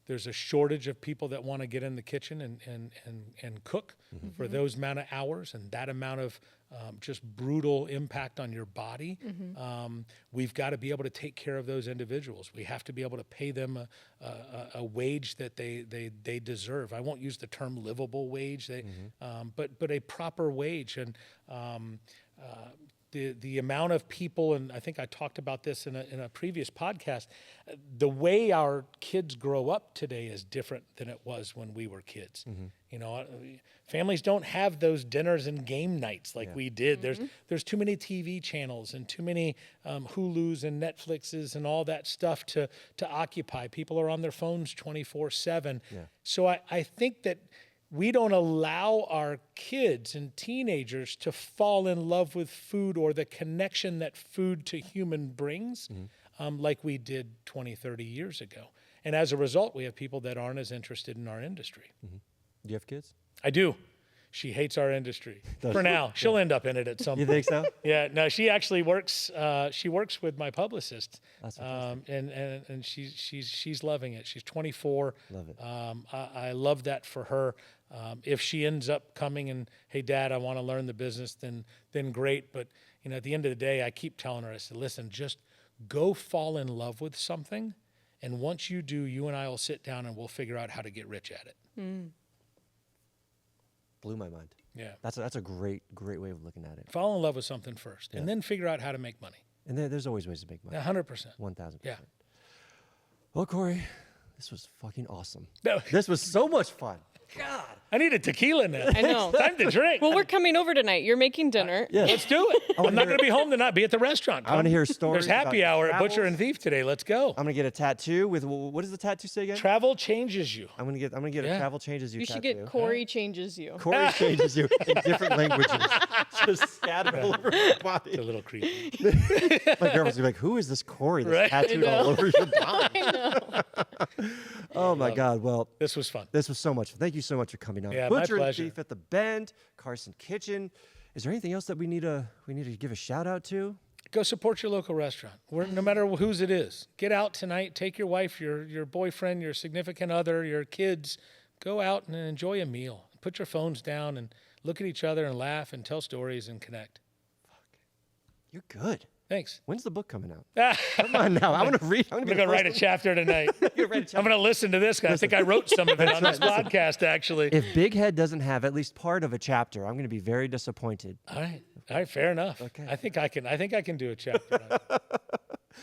there's a shortage of people that want to get in the kitchen and cook for those amount of hours and that amount of just brutal impact on your body. We've got to be able to take care of those individuals. We have to be able to pay them a wage that they deserve. I won't use the term livable wage, but a proper wage. And the amount of people, and I think I talked about this in a previous podcast, the way our kids grow up today is different than it was when we were kids. Families don't have those dinners and game nights like we did. There's too many TV channels and too many Hulus and Netflixes and all that stuff to occupy. People are on their phones 24/7. So I think that we don't allow our kids and teenagers to fall in love with food or the connection that food to human brings like we did 20, 30 years ago. And as a result, we have people that aren't as interested in our industry. Do you have kids? I do. She hates our industry for now. She'll end up in it at some point. You think so? Yeah. No, she actually works. She works with my publicist, That's fantastic. and she's loving it. She's 24. Love it. I love that for her. If she ends up coming and, hey, Dad, I want to learn the business, then great. But at the end of the day, I keep telling her, I said, listen, just go fall in love with something, and once you do, you and I will sit down and we'll figure out how to get rich at it. Blew my mind. Yeah. That's a great way of looking at it. Fall in love with something first, and then figure out how to make money. And there's always ways to make money. 100%. 1,000%. Yeah. Well, Cory, this was fucking awesome. No. This was so much fun. God. I need a tequila now. I know. Time to drink. Well, we're coming over tonight. You're making dinner. Yeah. Let's do it. I'm not going to be home tonight. Be at the restaurant. I want to hear stories. There's happy about hour at travels. Butcher and Thief today. Let's go. I'm gonna get a tattoo with what does the tattoo say again? Travel changes you. I'm gonna get a travel changes you You tattoo. should get Cory changes you. Cory changes you in different languages, just scattered all over your body. It's a little creepy. My girlfriend's gonna be like, "Who is this Cory that's Right. tattooed all over your body?" I know. Oh my God! Well, This was fun. this was so much. Thank you so much for coming on. Yeah, my Butcher and pleasure. Thief at the Bend, Carson Kitchen. Is there anything else that we need to give a shout out to? Go support your local restaurant. No matter whose it is. Get out tonight. Take your wife, your boyfriend, your significant other, your kids. Go out and enjoy a meal. Put your phones down and look at each other and laugh and tell stories and connect. You're good. Thanks. When's the book coming out? Come on now. I want to read. I'm going to write a chapter tonight. You're ready to I'm going to listen to this guy. I think I wrote some of it on this podcast, actually. If BigHead doesn't have at least part of a chapter, I'm going to be very disappointed. All right, fair enough. Okay. I think I can do a chapter.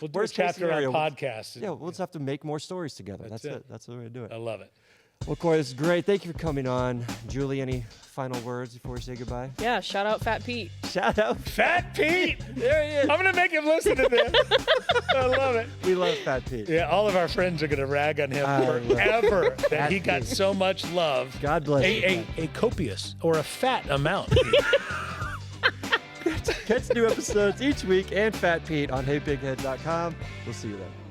We'll do a chapter on podcasts. Yeah, we'll just have to make more stories together. That's it. That's the way to do it. I love it. Well, Cory, this is great. Thank you for coming on. Julie, any final words before we say goodbye? Yeah, shout out Fat Pete. Shout out Fat Pete. There he is. I'm going to make him listen to this. I love it. We love Fat Pete. Yeah, all of our friends are going to rag on him forever that he got so much love. God bless you. A copious or a fat amount. Catch new episodes each week and Fat Pete on HeyBigHead.com. We'll see you then.